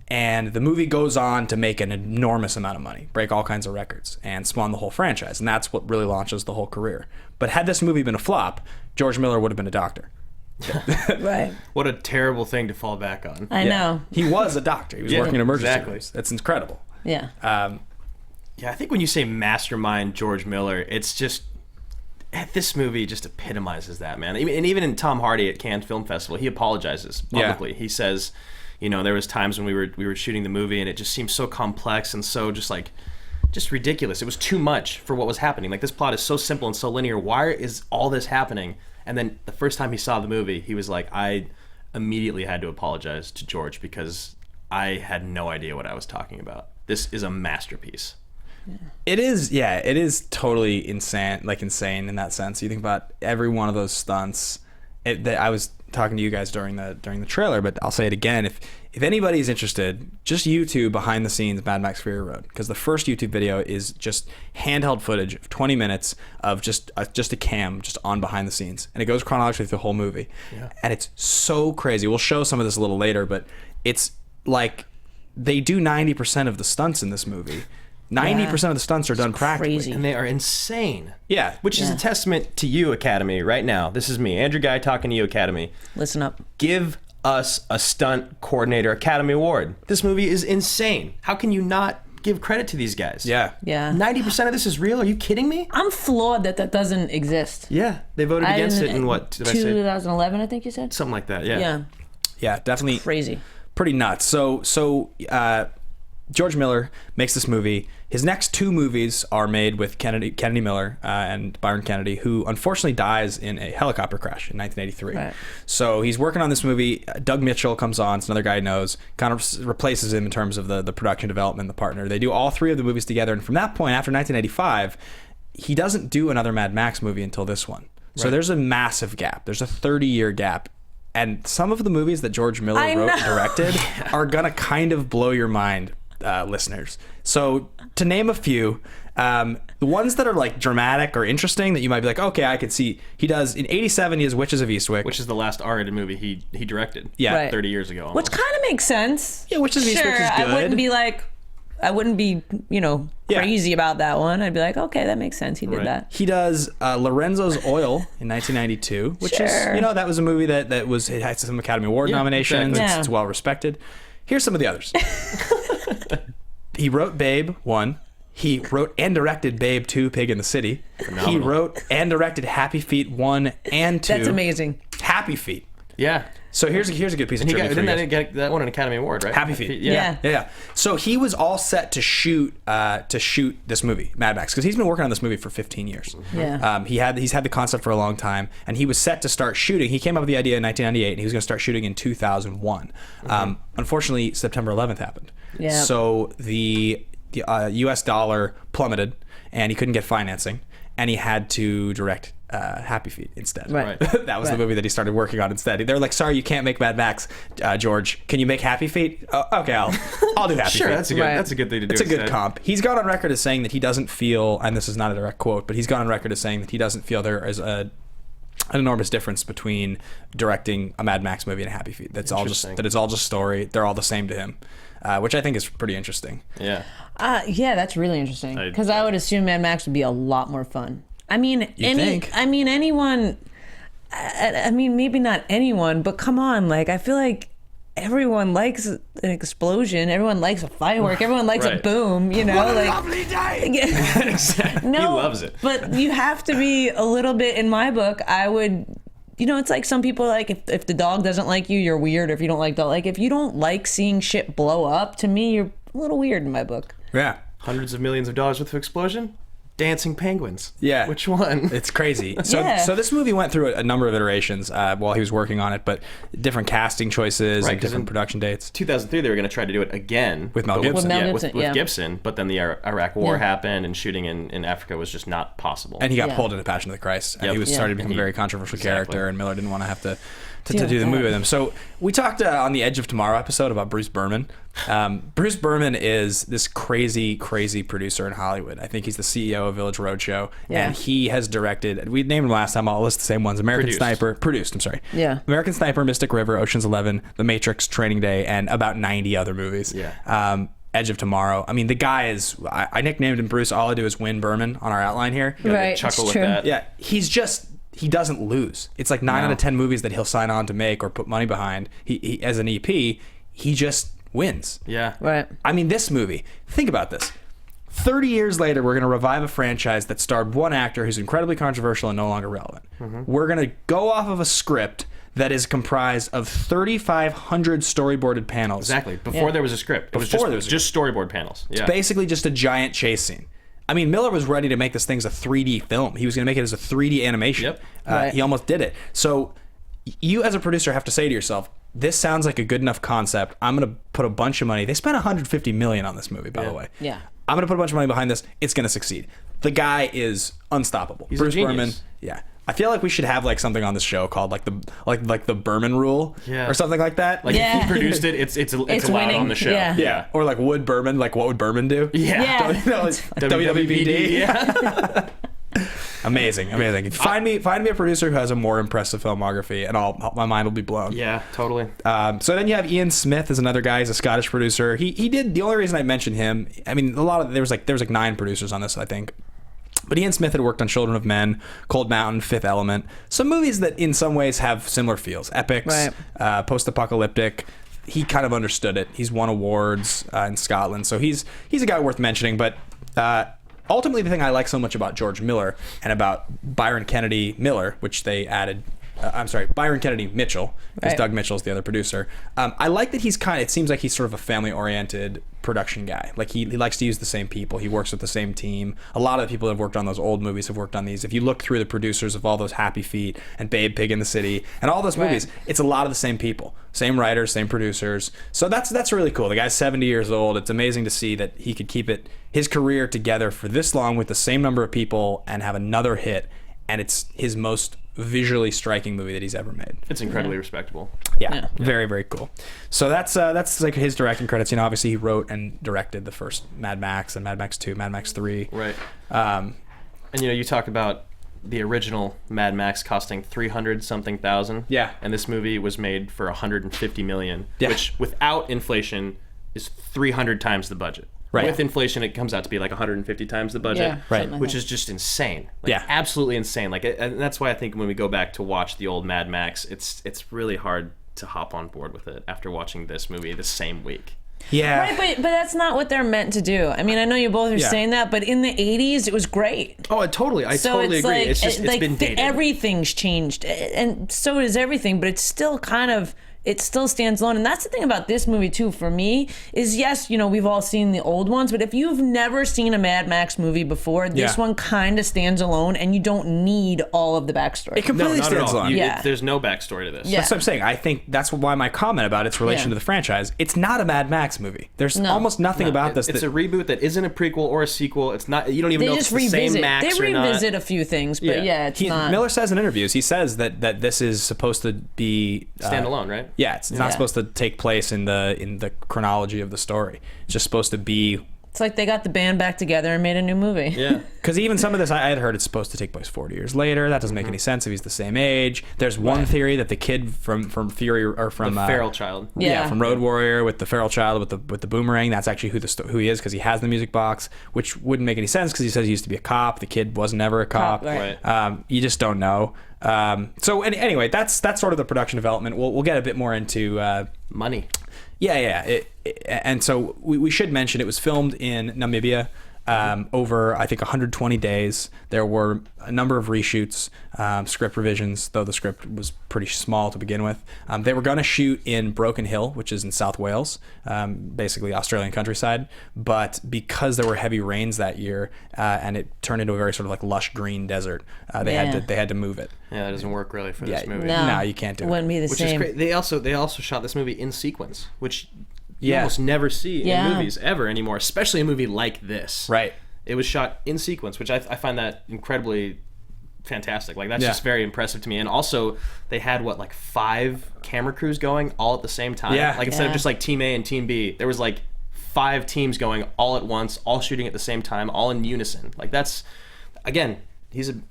And the movie goes on to make an enormous amount of money, break all kinds of records, and spawn the whole franchise. And that's what really launches the whole career. But had this movie been a flop, George Miller would have been a doctor. Right. What a terrible thing to fall back on. I know. He was a doctor. He was working in emergency exactly. rooms. That's incredible. Yeah. I think when you say mastermind George Miller, it's just, this movie just epitomizes that, man. And even in Tom Hardy at Cannes Film Festival, he apologizes publicly. Yeah. He says, there was times when we were shooting the movie and it just seemed so complex and so just ridiculous. It was too much for what was happening. Like, this plot is so simple and so linear. Why is all this happening? And then the first time he saw the movie, he was like, I immediately had to apologize to George because I had no idea what I was talking about. This is a masterpiece. It is totally insane in that sense. You think about every one of those stunts. I was talking to you guys during the trailer, but I'll say it again. If anybody's interested, just YouTube behind the scenes Mad Max Fury Road, because the first YouTube video is just handheld footage of 20 minutes of just a cam just on behind the scenes, and it goes chronologically through the whole movie. Yeah. And it's so crazy. We'll show some of this a little later, but it's like they do 90% of the stunts in this movie. 90% of the stunts are done practically. Crazy. And they are insane. Yeah. Which is a testament to you, Academy, right now. This is me, Andrew Ghai, talking to you, Academy. Listen up. Give us a Stunt Coordinator Academy Award. This movie is insane. How can you not give credit to these guys? Yeah. 90% of this is real? Are you kidding me? I'm floored that doesn't exist. Yeah. They voted against it in what? Did I say? 2011, I think you said? Something like that, yeah. Yeah, definitely. Crazy. Pretty nuts. So George Miller makes this movie. His next two movies are made with Kennedy Miller and Byron Kennedy, who unfortunately dies in a helicopter crash in 1983. Right. So he's working on this movie. Doug Mitchell comes on. It's another guy he knows. Kind of replaces him in terms of the production development, the partner. They do all three of the movies together. And from that point, after 1985, he doesn't do another Mad Max movie until this one. So there's a massive gap. There's a 30-year gap. And some of the movies that George Miller wrote and directed are going to kind of blow your mind, listeners. So to name a few, the ones that are like dramatic or interesting that you might be like, okay, I could see. He does, in 87, he has Witches of Eastwick. Which is the last R-rated movie he directed. Yeah. Right. 30 years ago. Almost. Which kind of makes sense. Yeah, Witches of Eastwick is good. I wouldn't be crazy about that one. I'd be like, okay, that makes sense. He did that. He does Lorenzo's Oil in 1992, which is, that was a movie that it had some Academy Award nominations. Exactly. It's well respected. Here's some of the others. He wrote Babe 1. He wrote and directed Babe 2, Pig in the City. Phenomenal. He wrote and directed Happy Feet 1 and 2. That's amazing. Happy Feet. Yeah. So here's a good piece of trivia. Didn't get that one an Academy Award, right? Happy Feet. Yeah. So he was all set to shoot this movie, Mad Max, because he's been working on this movie for 15 years. Yeah. He's had the concept for a long time, and he was set to start shooting. He came up with the idea in 1998, and he was going to start shooting in 2001. Unfortunately, September 11th happened. Yeah. So the U.S. dollar plummeted, and he couldn't get financing, and he had to direct Happy Feet instead. Right. That was the movie that he started working on instead. They were like, sorry, you can't make Mad Max, George. Can you make Happy Feet? Okay, I'll do Happy Feet. Sure, that's a good thing to do. It's a good comp. He's gone on record as saying that he doesn't feel, and this is not a direct quote, but he's gone on record as saying that he doesn't feel there is an enormous difference between directing a Mad Max movie and a Happy Feet. It's all just story. They're all the same to him. Which I think is pretty interesting. Yeah. That's really interesting, because I would assume Mad Max would be a lot more fun. I mean, anyone. I mean, maybe not anyone, but come on, like, I feel like everyone likes an explosion, everyone likes a firework, everyone likes a boom, What a lovely day! No, he loves it. But you have to be a little bit, in my book, I would. It's like some people are like, if the dog doesn't like you, you're weird. Or if you don't like if you don't like seeing shit blow up, to me, you're a little weird in my book. Yeah. Hundreds of millions of dollars worth of explosion? dancing penguins. Yeah. Which one? It's crazy. So, Yeah. so this movie went through a number of iterations while he was working on it, but different casting choices Right, and 'cause different in production dates. 2003, they were going to try to do it again With Mel but Gibson. With Mel yeah, Gibson, with yeah. Gibson, but then the Iraq War happened, and shooting in Africa was just not possible. And he got Yeah. pulled into Passion of the Christ. And Yep. he was Yeah. starting to become And a very controversial exactly. character, and Miller didn't want to have to Deal do the with movie that. with him. So we talked on the Edge of Tomorrow episode about Bruce Berman. Bruce Berman is this crazy producer in Hollywood. I think he's the CEO of Village Roadshow, Yeah. and he has directed. We named him last time. I'll list the same ones: Produced. I'm sorry. Yeah. American Sniper, Mystic River, Ocean's 11, The Matrix, Training Day, and about 90 other movies. Yeah. Edge of Tomorrow. I mean, the guy is. I nicknamed him Bruce. All I do is win Berman on our outline here. You gotta Right, chuckle it's with true. that. Yeah, he doesn't lose. It's like 9 out of 10 movies that he'll sign on to make or put money behind. He as an EP, he just wins. Yeah. Right. I mean, this movie, think about this. 30 years later, we're going to revive a franchise that starred one actor who's incredibly controversial and no longer relevant. We're going to go off of a script that is comprised of 3,500 storyboarded panels. Exactly. Before there was a script. It was Before there was a just storyboard panels. Yeah. Basically just a giant chase scene. I mean, Miller was ready to make this thing as a 3D film. He was going to make it as a 3D animation. Yep. Right. He almost did it. So you as a producer have to say to yourself, this sounds like a good enough concept. I'm going to put a bunch of money. They spent $150 million on this movie, by the way. Yeah. I'm going to put a bunch of money behind this. It's going to succeed. The guy is unstoppable. He's a Bruce genius. Berman. Yeah. I feel like we should have like something on this show called like the Berman rule or something like that. Like Yeah. if he produced it, it's allowed winning. on the show. Yeah. yeah. Or like would Berman, like what would Berman do? Yeah. You know, like WWBD. Yeah. Amazing. Find me a producer who has a more impressive filmography, and my mind will be blown. Yeah, totally. So then you have Ian Smith as another guy. He's a Scottish producer. He did the only reason I mentioned him. I mean, there was like 9 producers on this, I think. But Ian Smith had worked on Children of Men, Cold Mountain, Fifth Element, some movies that in some ways have similar feels, epics, post-apocalyptic. He kind of understood it. He's won awards in Scotland, so he's a guy worth mentioning. But ultimately, the thing I like so much about George Miller and about Byron Kennedy Miller, which they added. Byron Kennedy Mitchell, because Right. Doug Mitchell's the other producer. I like that it seems like he's sort of a family-oriented production guy. Like he likes to use the same people. He works with the same team. A lot of the people that have worked on those old movies have worked on these. If you look through the producers of all those Happy Feet and Babe Pig in the City and all those movies, it's a lot of the same people. Same writers, same producers. So that's really cool. The guy's 70 years old. It's amazing to see that he could keep his career together for this long with the same number of people and have another hit. And it's his most visually striking movie that he's ever made. It's incredibly respectable. Yeah, very, very cool. So that's like his directing credits. You know, obviously he wrote and directed the first Mad Max and Mad Max 2, Mad Max 3. Right. And you talk about the original Mad Max costing 300-something thousand. Yeah. And this movie was made for 150 million, Yeah. which without inflation is 300 times the budget. Right. With inflation, it comes out to be like 150 times the budget. Yeah, Right. something like Which that. is just insane. Like, Yeah. absolutely insane. Like, and that's why I think when we go back to watch the old Mad Max, it's really hard to hop on board with it after watching this movie the same week. Yeah. Right, but that's not what they're meant to do. I mean, I know you both are Yeah. saying that, but in the 80s, it was great. Oh, totally. I totally it's agree. like, It's just it's been dated. everything's changed, and so is everything, but it's still it still stands alone. And that's the thing about this movie too, for me, is yes, we've all seen the old ones, but if you've never seen a Mad Max movie before, this one kind of stands alone, and you don't need all of the backstory. It completely not at stands all. alone. Yeah. There's no backstory to this. Yeah. That's what I'm saying. I think that's why my comment about its relation to the franchise. It's not a Mad Max movie. There's almost nothing about this. It's a reboot that isn't a prequel or a sequel. It's not. You don't even They know just if it's the revisit. same Max They or not. revisit a few things, but it's not. Miller says in interviews, he says that this is supposed to be Standalone, right? Yeah, it's not supposed to take place in the chronology of the story. It's just supposed to be. It's like they got the band back together and made a new movie. Yeah. Because even some of this, I had heard it's supposed to take place 40 years later. That doesn't make any sense if he's the same age. There's one theory that the kid from Fury or from The feral child. Yeah. from Road Warrior with the feral child with the boomerang. That's actually who he is because he has the music box, which wouldn't make any sense because he says he used to be a cop. The kid was never a cop. Right. You just don't know. So anyway, that's sort of the production development. We'll get a bit more into Money. Yeah. And so we should mention it was filmed in Namibia. over, I think, 120 days. There were a number of reshoots, script revisions, though the script was pretty small to begin with. They were going to shoot in Broken Hill, which is in South Wales, basically Australian countryside. But because there were heavy rains that year, and it turned into a very sort of like lush green desert, they had to move it. Yeah, that doesn't work really for this movie. No, you can't do it. Wouldn't be the Which same. is great. They also shot this movie in sequence, which you Yeah. almost never see Yeah. in movies ever anymore, especially a movie like this. Right. It was shot in sequence, which I find that incredibly fantastic. Like, that's just very impressive to me. And also, they had, 5 camera crews going all at the same time? Yeah. Like, instead of just, Team A and Team B, there was, 5 teams going all at once, all shooting at the same time, all in unison. Like, that's, again...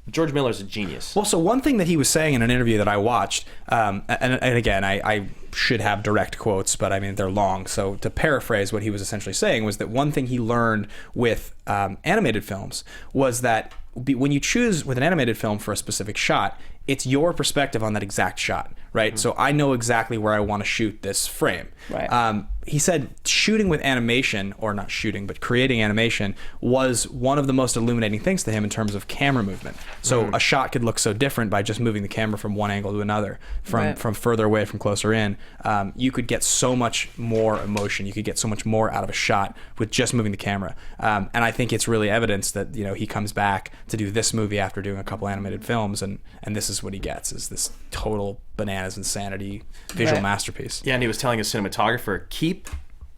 George Miller's a genius. Well, so one thing that he was saying in an interview that I watched, and again, I should have direct quotes, but I mean, they're long. So to paraphrase, what he was essentially saying was that one thing he learned with animated films was that when you choose with an animated film for a specific shot, it's your perspective on that exact shot, right? So I know exactly where I want to shoot this frame. Right. He said shooting with animation, or not shooting, but creating animation was one of the most illuminating things to him in terms of camera movement. So a shot could look so different by just moving the camera from one angle to another, from further away, from closer in. You could get so much more emotion. You could get so much more out of a shot with just moving the camera. And I think it's really evidence that, he comes back to do this movie after doing a couple animated films, and this is what he gets, is this total bananas insanity visual masterpiece. Yeah, and he was telling his cinematographer, keep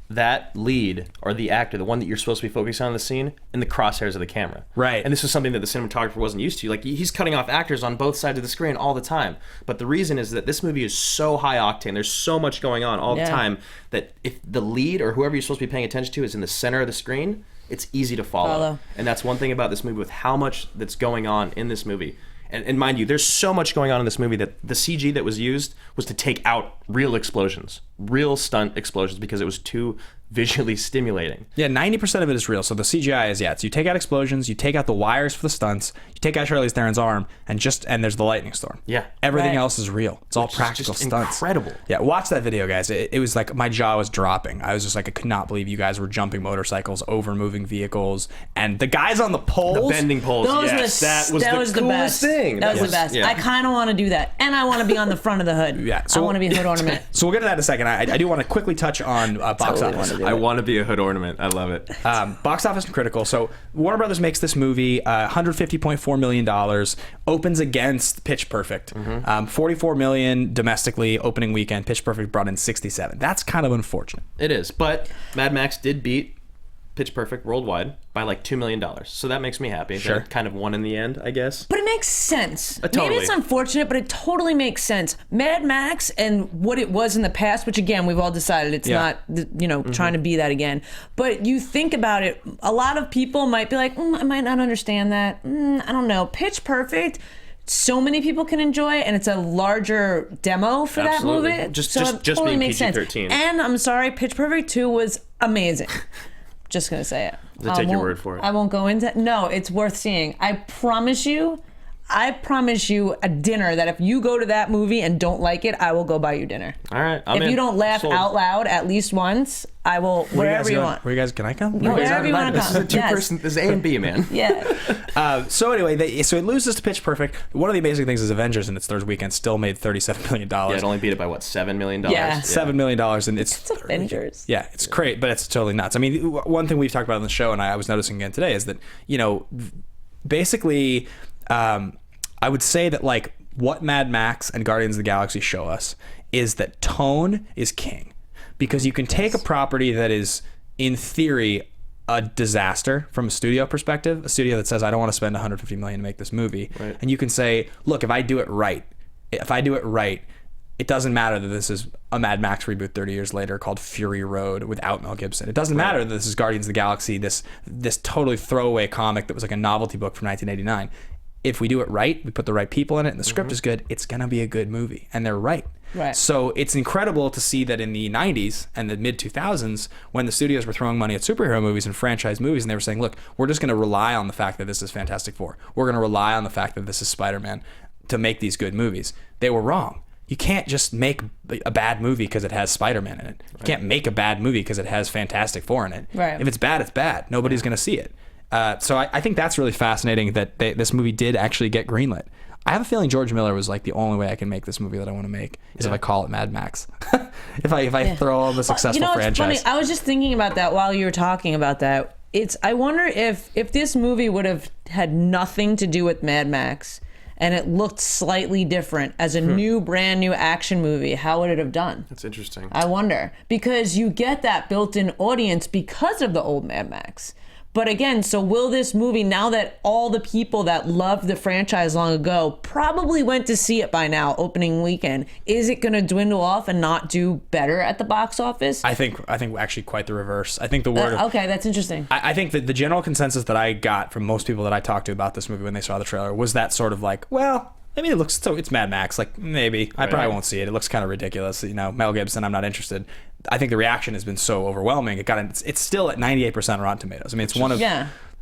that lead, or the actor, the one that you're supposed to be focusing on in the scene, in the crosshairs of the camera. Right. And this was something that the cinematographer wasn't used to. Like, he's cutting off actors on both sides of the screen all the time. But the reason is that this movie is so high octane, there's so much going on all the time, that if the lead or whoever you're supposed to be paying attention to is in the center of the screen, it's easy to follow. And that's one thing about this movie, with how much that's going on in this movie. And mind you, there's so much going on in this movie that the CG that was used was to take out real explosions, real stunt explosions, because it was too visually stimulating. Yeah, 90% of it is real. So the CGI is, so you take out explosions, you take out the wires for the stunts, you take out Charlize Theron's arm, and there's the lightning storm. Yeah. Everything else is real. It's all Which is practical just stunts. incredible. Yeah, watch that video, guys. It was like my jaw was dropping. I was just like, I could not believe you guys were jumping motorcycles, over moving vehicles, and the guys on the poles. The bending poles, that was the coolest best thing. That was the best. Yeah. I kind of want to do that, and I want to be on the front of the hood. Yeah, I want to be a hood ornament. So we'll get to that in a second. I do want to quickly touch on box office. I want to be a hood ornament. I love it. Box office and critical. So Warner Brothers makes this movie, $150.4 million, opens against Pitch Perfect. 44 million domestically opening weekend. Pitch Perfect brought in 67. That's kind of unfortunate. It is, but Mad Max did beat Pitch Perfect worldwide by $2 million. So that makes me happy. Sure. That kind of won in the end, I guess. But it makes sense. Totally. Maybe it's unfortunate, but it totally makes sense. Mad Max and what it was in the past, which again, we've all decided it's not, trying to be that again. But you think about it, a lot of people might be like, I might not understand that. I don't know. Pitch Perfect, so many people can enjoy it, and it's a larger demo for Absolutely. that movie. Just totally being makes sense. PG-13. And I'm sorry, Pitch Perfect 2 was amazing. Just gonna say it. I'll take your word for it. I won't go into. No, it's worth seeing. I promise you a dinner that if you go to that movie and don't like it, I will go buy you dinner. All right. If you don't laugh Sold. out loud at least once, I will. Wherever you want. Where you guys, can I come? Wherever you want to This is come. a two-person. This is A and B, man. Yeah. So anyway, so it loses to Pitch Perfect. One of the amazing things is Avengers in its third weekend still made $37 million. Yeah, it only beat it by $7 million? Yeah. $7 million, and it's Avengers. Yeah, it's great, but it's totally nuts. I mean, one thing we've talked about on the show, and I was noticing again today, is that basically, I would say that what Mad Max and Guardians of the Galaxy show us is that tone is king, because you can take a property that is, in theory, a disaster from a studio perspective, a studio that says, I don't want to spend $150 million to make this movie. Right. And you can say, look, if I do it right, it doesn't matter that this is a Mad Max reboot 30 years later called Fury Road without Mel Gibson. It doesn't matter that this is Guardians of the Galaxy, this totally throwaway comic that was like a novelty book from 1989. If we do it right, we put the right people in it, and the script is good, it's going to be a good movie. And they're right. Right. So it's incredible to see that in the 90s and the mid-2000s, when the studios were throwing money at superhero movies and franchise movies, and they were saying, look, we're just going to rely on the fact that this is Fantastic Four. We're going to rely on the fact that this is Spider-Man to make these good movies. They were wrong. You can't just make a bad movie because it has Spider-Man in it. You can't make a bad movie because it has Fantastic Four in it. Right. If it's bad, it's bad. Nobody's going to see it. So I think that's really fascinating that this movie did actually get greenlit. I have a feeling George Miller was like the only way I can make this movie that I want to make is if I call it Mad Max. if I throw all the successful franchise. It's funny. I was just thinking about that while you were talking about that. I wonder if this movie would have had nothing to do with Mad Max and it looked slightly different as a brand new action movie, how would it have done? That's interesting. I wonder, because you get that built-in audience because of the old Mad Max. But again, so will this movie, now that all the people that loved the franchise long ago probably went to see it by now, opening weekend, is it going to dwindle off and not do better at the box office? I think actually quite the reverse. I think the word okay, that's interesting. I think that the general consensus that I got from most people that I talked to about this movie when they saw the trailer was that sort of like, well, I mean, it's Mad Max. Like, maybe. I probably won't see it. It looks kind of ridiculous. Mel Gibson, I'm not interested. I think the reaction has been so overwhelming. It's still at 98% Rotten Tomatoes. I mean, it's one of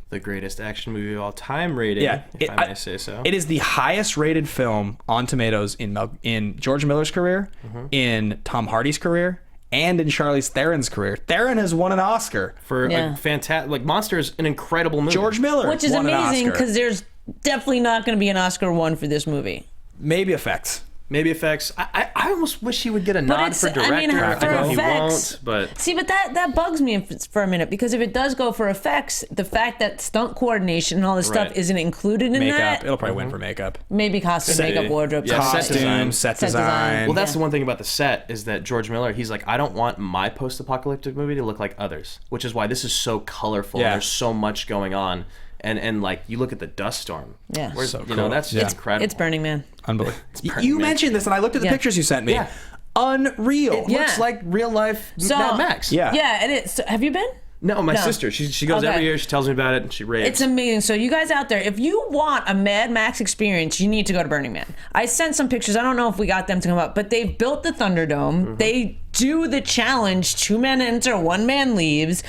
the greatest action movie of all time rated, if I may say so. It is the highest rated film on Tomatoes in George Miller's career, in Tom Hardy's career, and in Charlize Theron's career. Theron has won an Oscar for a fantastic, like, Monster's an incredible movie. George Miller, which is amazing because there's definitely not going to be an Oscar won for this movie. Maybe effects. I almost wish he would get a nod for director. He won't. But see, but that bugs me for a minute, because if it does go for effects, the fact that stunt coordination and all this stuff isn't included in makeup, that, it'll probably win for makeup. Maybe costume, makeup, wardrobe, costume, set design. Well, that's the one thing about the set is that George Miller, he's like, I don't want my post-apocalyptic movie to look like others, which is why this is so colorful. And there's so much going on. And like, you look at the dust storm. Yeah. So cool. That's just incredible. It's Burning Man. Unbelievable. You mentioned this, and I looked at the pictures you sent me. Yeah. Unreal. It looks like real life Mad Max. Yeah, it is. So, have you been? No, my sister. She goes every year. She tells me about it, and she raves. It's amazing. So you guys out there, if you want a Mad Max experience, you need to go to Burning Man. I sent some pictures. I don't know if we got them to come up, but they've built the Thunderdome. They do the challenge: 2 men enter, 1 man leaves.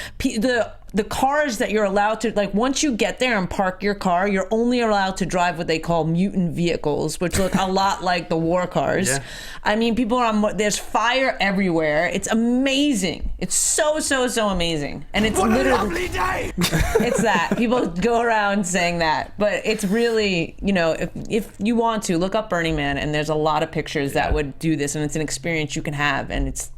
The cars that you're allowed to, like, once you get there and park your car, you're only allowed to drive what they call mutant vehicles, which look a lot like the war cars. Yeah. I mean, people are there's fire everywhere. It's amazing. It's so amazing. And it's literally a lovely day. It's that. People go around saying that. But it's really, if you want to, look up Burning Man, and there's a lot of pictures that would do this, and it's an experience you can have, and it's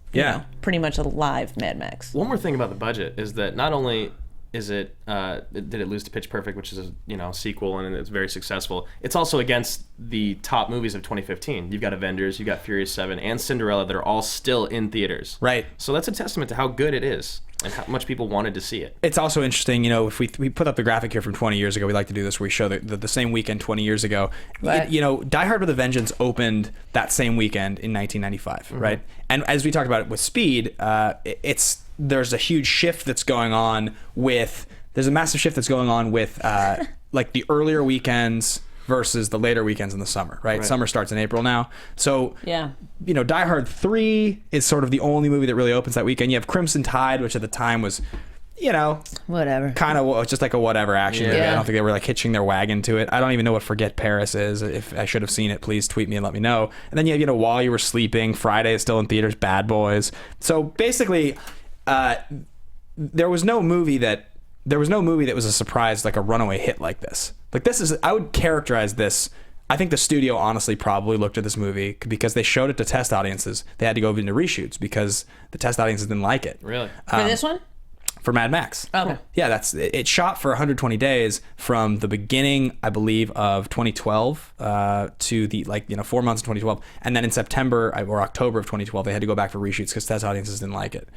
pretty much a live Mad Max. One more thing about the budget is that not only is it did it lose to Pitch Perfect, which is a sequel and it's very successful, it's also against the top movies of 2015. You've got Avengers, you've got Furious 7, and Cinderella that are all still in theaters. Right. So that's a testament to how good it is and how much people wanted to see it. It's also interesting, if we put up the graphic here from 20 years ago, we like to do this where we show the same weekend 20 years ago. Right. Die Hard with a Vengeance opened that same weekend in 1995, right? And as we talked about it with Speed, there's a huge shift that's going on with, there's a massive shift that's going on with like the earlier weekends versus the later weekends in the summer, right? Summer starts in April now. So, Die Hard 3 is sort of the only movie that really opens that weekend. You have Crimson Tide, which at the time was, whatever. Kind of just like a whatever action movie. I don't think they were like hitching their wagon to it. I don't even know what Forget Paris is. If I should have seen it, please tweet me and let me know. And then you have, While You Were Sleeping, Friday is still in theaters, Bad Boys. So basically, there was no movie that was a surprise, like a runaway hit like this. Like, I would characterize this, I think the studio honestly probably looked at this movie because they showed it to test audiences. They had to go into reshoots because the test audiences didn't like it. Really? For this one? For Mad Max. Okay. Yeah, it shot for 120 days from the beginning, I believe, of 2012 to the 4 months of 2012, and then in September or October of 2012 they had to go back for reshoots because test audiences didn't like it.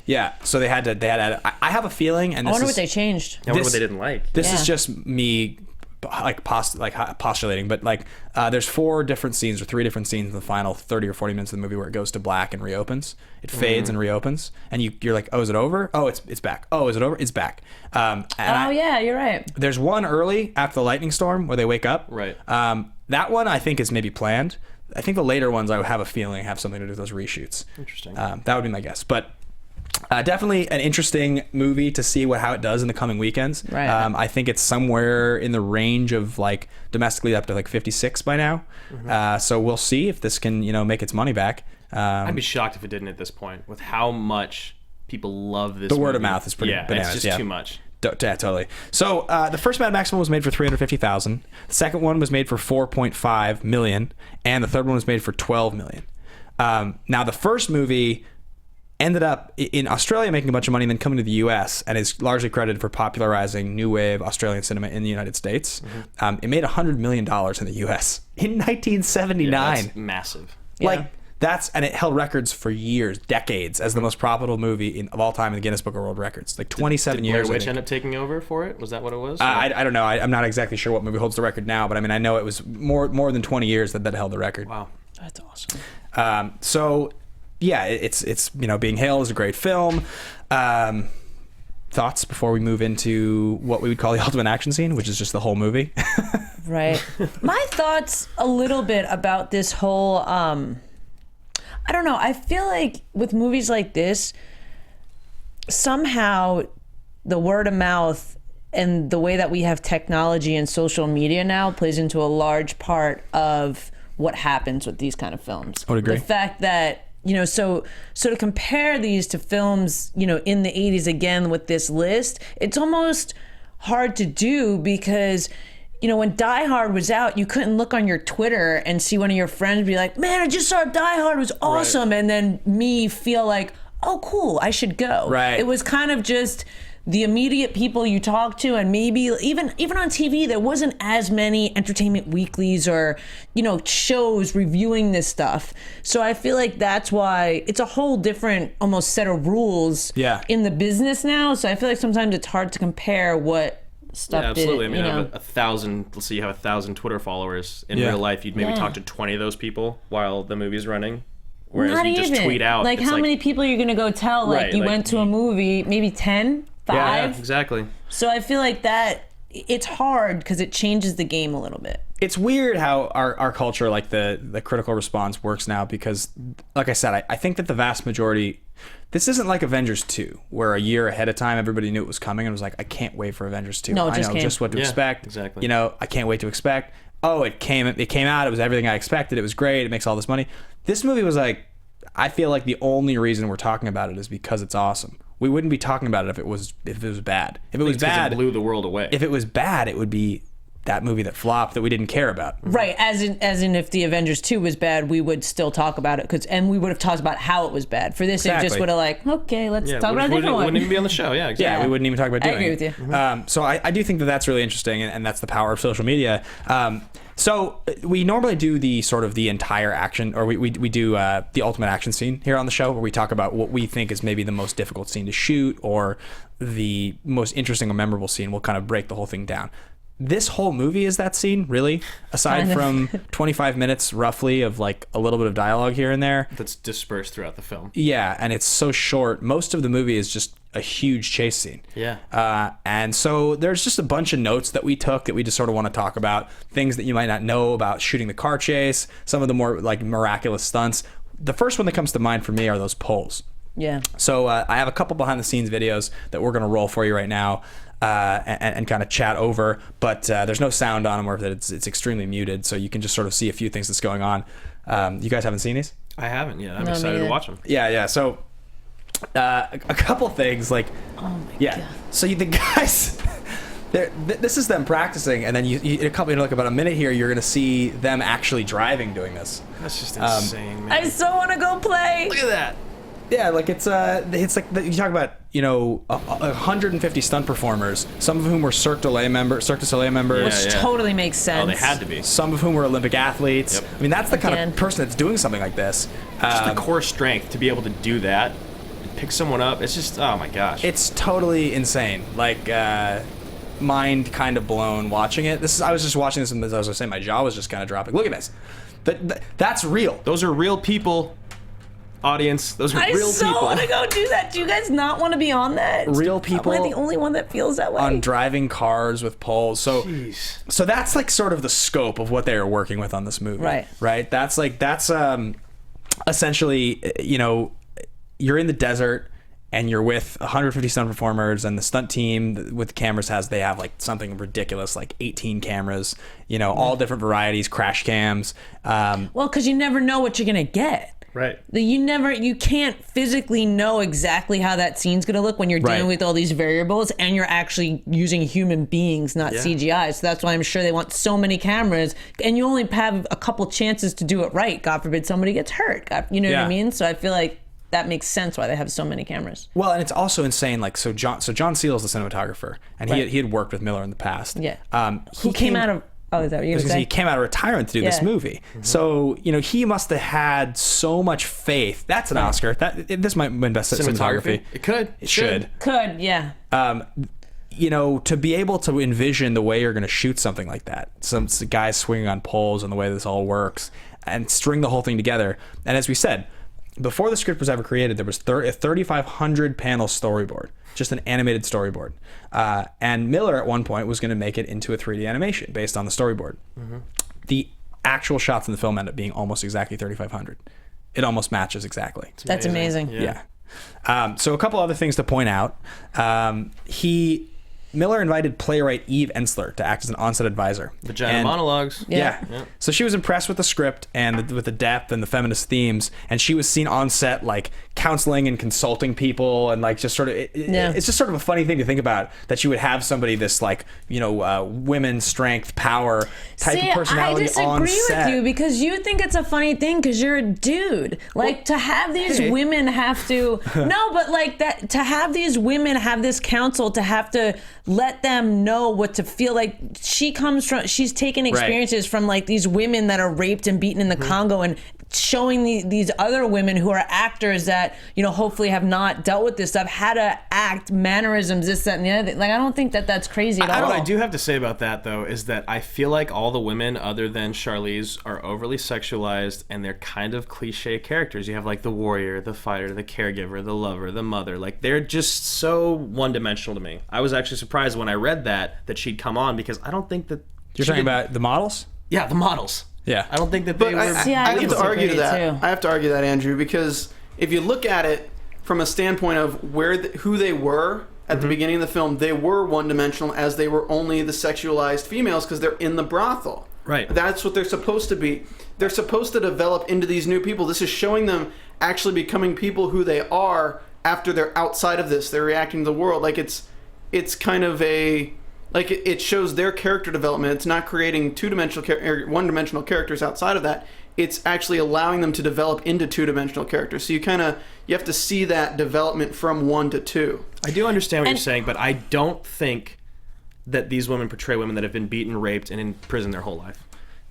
Yeah, so they had to. I have a feeling, and I wonder what they changed. I wonder what they didn't like. This is just me postulating, but there's 4 different scenes or 3 different scenes in the final 30 or 40 minutes of the movie where it goes to black and reopens. It fades and reopens, and you're like, oh, is it over? Oh, it's back. Oh, is it over? It's back. Yeah, you're right. There's one early after the lightning storm where they wake up. Right. That one I think is maybe planned. I think the later ones I would have a feeling have something to do with those reshoots. Interesting. That would be my guess, but. Definitely an interesting movie to see how it does in the coming weekends. Right. I think it's somewhere in the range of domestically up to 56 by now. So we'll see if this can make its money back. I'd be shocked if it didn't at this point with how much people love this. The word of mouth is pretty bananas. It's just too much. Yeah, totally. So the first Mad Max one was made for $350,000. The second one was made for $4.5 million, and the third one was made for $12 million. Now the first movie ended up in Australia making a bunch of money and then coming to the US and is largely credited for popularizing new wave Australian cinema in the United States. It made $100 million in the US in 1979. Yeah, that's massive. Like and it held records for years, decades, as the most profitable movie of all time in the Guinness Book of World Records. Like 27 Did years. Blair Witch end up taking over for it? Was that what it was? I don't know. I'm not exactly sure what movie holds the record now, but I mean, I know it was more than 20 years that held the record. Wow. That's awesome. So yeah, it's being hailed as a great film. Thoughts before we move into what we would call the ultimate action scene, which is just the whole movie? Right. My thoughts a little bit about this whole, I don't know. I feel like with movies like this, somehow the word of mouth and the way that we have technology and social media now plays into a large part of what happens with these kind of films. I would agree. The fact that, so to compare these to films, in the 80s again with this list, it's almost hard to do because, when Die Hard was out, you couldn't look on your Twitter and see one of your friends be like, man, I just saw Die Hard, it was awesome. Right. And then me feel like, oh, cool, I should go. Right. It was kind of just the immediate people you talk to, and maybe even on TV, there wasn't as many entertainment weeklies or, shows reviewing this stuff. So I feel like that's why it's a whole different almost set of rules in the business now. So I feel like sometimes it's hard to compare what stuff absolutely. did. I mean, I have 1,000. Let's say you have 1,000 Twitter followers in real life. You'd maybe talk to 20 of those people while the movie's running. Whereas Not you just even. tweet out. Like, how many people are you gonna go tell? Like, you went to a movie, maybe 10, 5. Yeah, exactly. So I feel like that it's hard because it changes the game a little bit. It's weird how our culture, like the critical response works now, because like I said, I think that the vast majority, this isn't like Avengers 2, where a year ahead of time everybody knew it was coming and was like, I can't wait for Avengers 2. No, it I just know came. just what to expect. Exactly. I can't wait to expect. Oh, it came out, it was everything I expected, it was great, it makes all this money. This movie was like, I feel like the only reason we're talking about it is because it's awesome. We wouldn't be talking about it if it was bad. If it was bad, it blew the world away. If it was bad, it would be that movie that flopped that we didn't care about. Right, as in if the Avengers 2 was bad, we would still talk about it, and we would have talked about how it was bad. For this, It just would have okay, let's talk about a different one. Wouldn't even be on the show, yeah, exactly. Yeah, we wouldn't even talk about doing it. I agree with you. So I do think that that's really interesting, and that's the power of social media. So we normally do the sort of the entire action, or we do the ultimate action scene here on the show, where we talk about what we think is maybe the most difficult scene to shoot or the most interesting or memorable scene. We'll kind of break the whole thing down. This whole movie is that scene, really, aside from 25 minutes roughly of like a little bit of dialogue here and there. That's dispersed throughout the film. Yeah, and it's so short. Most of the movie is just a huge chase scene. Yeah. And so there's just a bunch of notes that we took that we just sort of want to talk about. Things that you might not know about shooting the car chase, some of the more like miraculous stunts. The first one that comes to mind for me are those poles. Yeah. So I have a couple behind the scenes videos that we're going to roll for you right now. And kind of chat over, but there's no sound on them, or that it's extremely muted, so you can just sort of see a few things that's going on. You guys haven't seen these? I haven't yet. I'm excited to watch them. Yeah. So a couple things, like, oh my God. So the guys, this is them practicing, and then you a couple, like about a minute here, you're gonna see them actually driving doing this. That's just insane, man. I so want to go play. Look at that. Yeah, like it's like you talk about 150 stunt performers, some of whom were Cirque du Soleil members, which totally makes sense. Oh, they had to be. Some of whom were Olympic athletes. Yep. I mean, that's the kind of person that's doing something like this. Just the core strength to be able to do that, and pick someone up. It's just, oh my gosh. It's totally insane. Like, mind kind of blown watching it. I was just watching this, and as I was saying, my jaw was just kind of dropping. Look at this. That's real. Those are real people. Audience, those are real people. I so want to go do that. Do you guys not want to be on that? Real people. Am I the only one that feels that way? On driving cars with poles. So that's like sort of the scope of what they are working with on this movie. Right. That's essentially, you're in the desert and you're with 150 stunt performers, and the stunt team with cameras they have like something ridiculous, like 18 cameras, all different varieties, crash cams. Well, because you never know what you're gonna get. Right. You can't physically know exactly how that scene's going to look when you're dealing with all these variables and you're actually using human beings, not CGI. So that's why I'm sure they want so many cameras, and you only have a couple chances to do it right. God forbid somebody gets hurt. You know what I mean? So I feel like that makes sense why they have so many cameras. Well, and it's also insane. Like, so John Seale's the cinematographer, and he had worked with Miller in the past. Yeah. Who came out of... Oh, is that what you're going to say? He came out of retirement to do this movie. Mm-hmm. So, he must have had so much faith. That's an Oscar. This might win Best Cinematography. It could. It should. Could, yeah. To be able to envision the way you're going to shoot something like that, some guys swinging on poles and the way this all works, and string the whole thing together. And as we said, before the script was ever created, there was a 3,500 panel storyboard, just an animated storyboard. And Miller at one point was going to make it into a 3D animation based on the storyboard. Mm-hmm. The actual shots in the film end up being almost exactly 3,500. It almost matches exactly. That's amazing. Yeah. So a couple other things to point out. Miller invited playwright Eve Ensler to act as an on-set advisor. Vagina monologues. Yeah. So she was impressed with the script and with the depth and the feminist themes, and she was seen on set like counseling and consulting people, and like just sort of it's just sort of a funny thing to think about, that you would have somebody this like women's strength, power type of personality on set. I disagree with you, because you think it's a funny thing because you're a dude. Like, to have these women have to to have these women have this counsel, to have to let them know what to feel like. She's taken experiences from like these women that are raped and beaten in the Congo, and showing these other women who are actors that hopefully have not dealt with this stuff, how to act, mannerisms, this, that, and the other thing. Like, I don't think that's crazy at all. What I do have to say about that, though, is that I feel like all the women other than Charlize are overly sexualized, and they're kind of cliche characters. You have like the warrior, the fighter, the caregiver, the lover, the mother. Like, they're just so one-dimensional to me. I was actually surprised when I read that she'd come on, because I don't think that... You're talking about the models? Yeah, the models. Yeah. I don't think that they were... I have to argue to that. I have to argue that, Andrew, because if you look at it from a standpoint of who they were at the beginning of the film, they were one-dimensional, as they were only the sexualized females because they're in the brothel. Right. That's what they're supposed to be. They're supposed to develop into these new people. This is showing them actually becoming people who they are after they're outside of this. They're reacting to the world. Like, it's kind of a... Like, it shows their character development. It's not creating one-dimensional characters outside of that. It's actually allowing them to develop into two-dimensional characters. So you have to see that development from 1 to 2. I do understand what you're saying, but I don't think that these women portray women that have been beaten, raped, and in prison their whole life.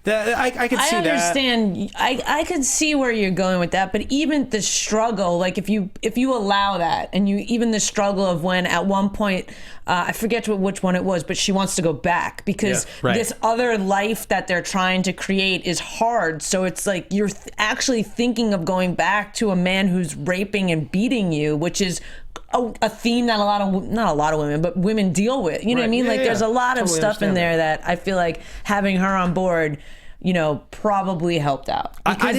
I could see that. I understand. I could see where you're going with that, but even the struggle, like if you allow that, and even the struggle of when at one point, I forget which one it was, but she wants to go back because this other life that they're trying to create is hard. So it's like you're actually thinking of going back to a man who's raping and beating you, which is a theme that not a lot of women, but women deal with. You know what I mean? Like, there's a lot of stuff in there that I feel like having her on board, probably helped out. Because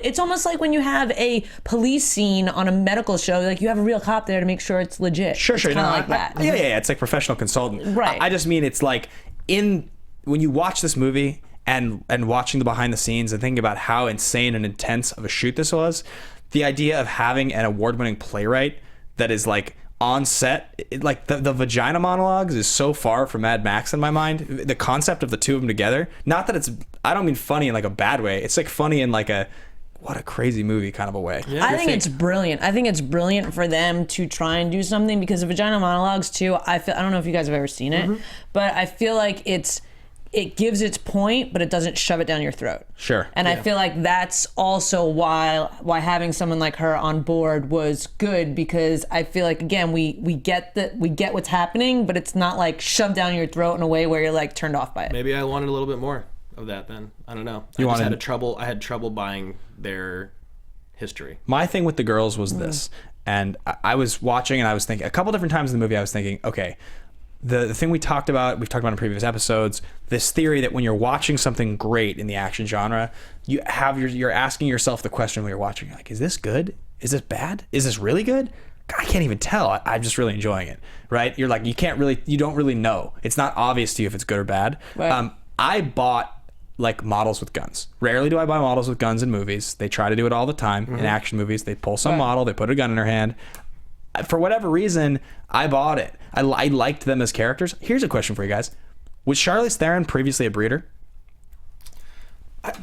it's almost like when you have a police scene on a medical show, like you have a real cop there to make sure it's legit. Sure. It's kind of like that. Yeah. It's like professional consultant. Right. I just mean it's like when you watch this movie and watching the behind the scenes and thinking about how insane and intense of a shoot this was, the idea of having an award-winning playwright that is like on set, like the vagina monologues is so far from Mad Max in my mind. The concept of the two of them together, not that I don't mean funny in like a bad way. It's like funny in like what a crazy movie kind of a way. Yeah. I think it's brilliant. I think it's brilliant for them to try and do something, because the vagina monologues too, I don't know if you guys have ever seen it, but I feel like it gives its point, but it doesn't shove it down your throat. Sure. And I feel like that's also why having someone like her on board was good, because I feel like, again, we get what's happening, but it's not like shoved down your throat in a way where you're like turned off by it. Maybe I wanted a little bit more of that then. I don't know. I had trouble buying their history. My thing with the girls was this, and I was watching and I was thinking a couple different times in the movie, I was thinking, okay, the thing we've talked about in previous episodes, this theory that when you're watching something great in the action genre, you're asking yourself the question when you're watching, like, is this good? Is this bad? Is this really good? I can't even tell. I'm just really enjoying it, right? You're like, you don't really know. It's not obvious to you if it's good or bad. Right. I bought like models with guns. Rarely do I buy models with guns in movies. They try to do it all the time in action movies. They pull some model, they put a gun in her hand. For whatever reason, I bought it. I liked them as characters. Here's a question for you guys. Was Charlize Theron previously a breeder?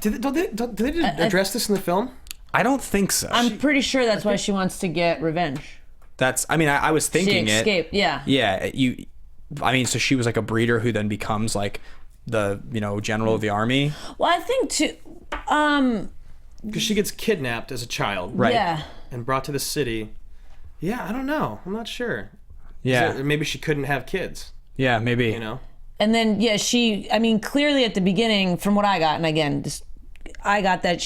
Did they address this in the film? I don't think so. I'm pretty sure that's why she wants to get revenge. I was thinking she escaped, it. Yeah, so she was like a breeder who then becomes like the, general of the army. Well, I think too, because she gets kidnapped as a child. Right. Yeah. And brought to the city. Yeah, I don't know. I'm not sure. Yeah. Maybe she couldn't have kids. Yeah, maybe. And then, clearly at the beginning, from what I got, and again, I got that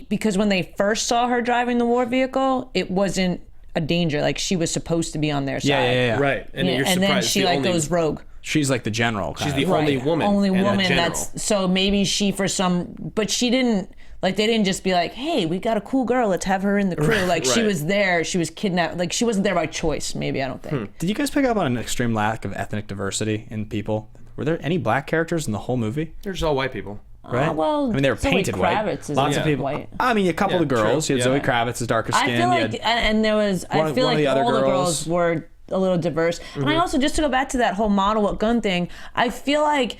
because when they first saw her driving the war vehicle, it wasn't a danger. Like, she was supposed to be on their side. Yeah. Right. And you're and then she goes rogue. She's like the general. She's the only woman. Only woman general. so maybe she but she didn't, like, they didn't just be like, hey, we got a cool girl, let's have her in the crew. Like, she was there, she was kidnapped. Like, she wasn't there by choice, maybe, I don't think. Did you guys pick up on an extreme lack of ethnic diversity in people? Were there any black characters in the whole movie? They're just all white people. Right? Well, they were painted Zoe white. Kravitz is Lots of people. white. A couple of girls. True. You had Zoe Kravitz, is darker skin. I feel like, and there was, I feel like all the girls were a little diverse. And I also, just to go back to that whole model with gun thing, I feel like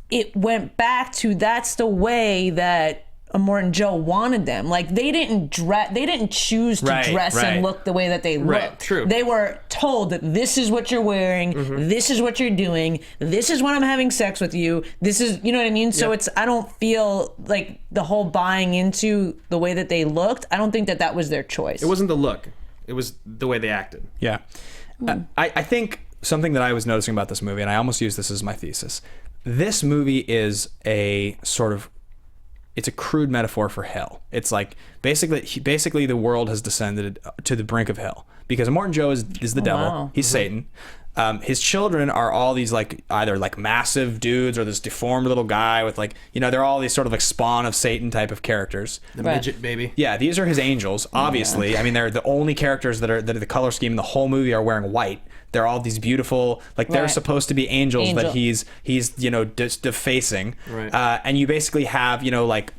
it went back to that's the way that Immortan Joe wanted them. Like, they didn't choose to dress and look the way that they looked. Right, true. They were told that this is what you're wearing, this is what you're doing, this is when I'm having sex with you, this is, you know what I mean? So I don't feel like the whole buying into the way that they looked, I don't think that was their choice. It wasn't the look. It was the way they acted. Yeah. I think something that I was noticing about this movie, and I almost used this as my thesis, this movie is a sort of, it's a crude metaphor for hell. It's like basically the world has descended to the brink of hell because Immortan Joe is the devil. Wow. He's Satan. His children are all these like either like massive dudes or this deformed little guy with like, they're all these sort of like spawn of Satan type of characters. The midget baby. Yeah, these are his angels, obviously. Yeah. They're the only characters that are the color scheme in the whole movie are wearing white. They're all these beautiful, like they're supposed to be angels that he's defacing. Right. And you basically have, Charlize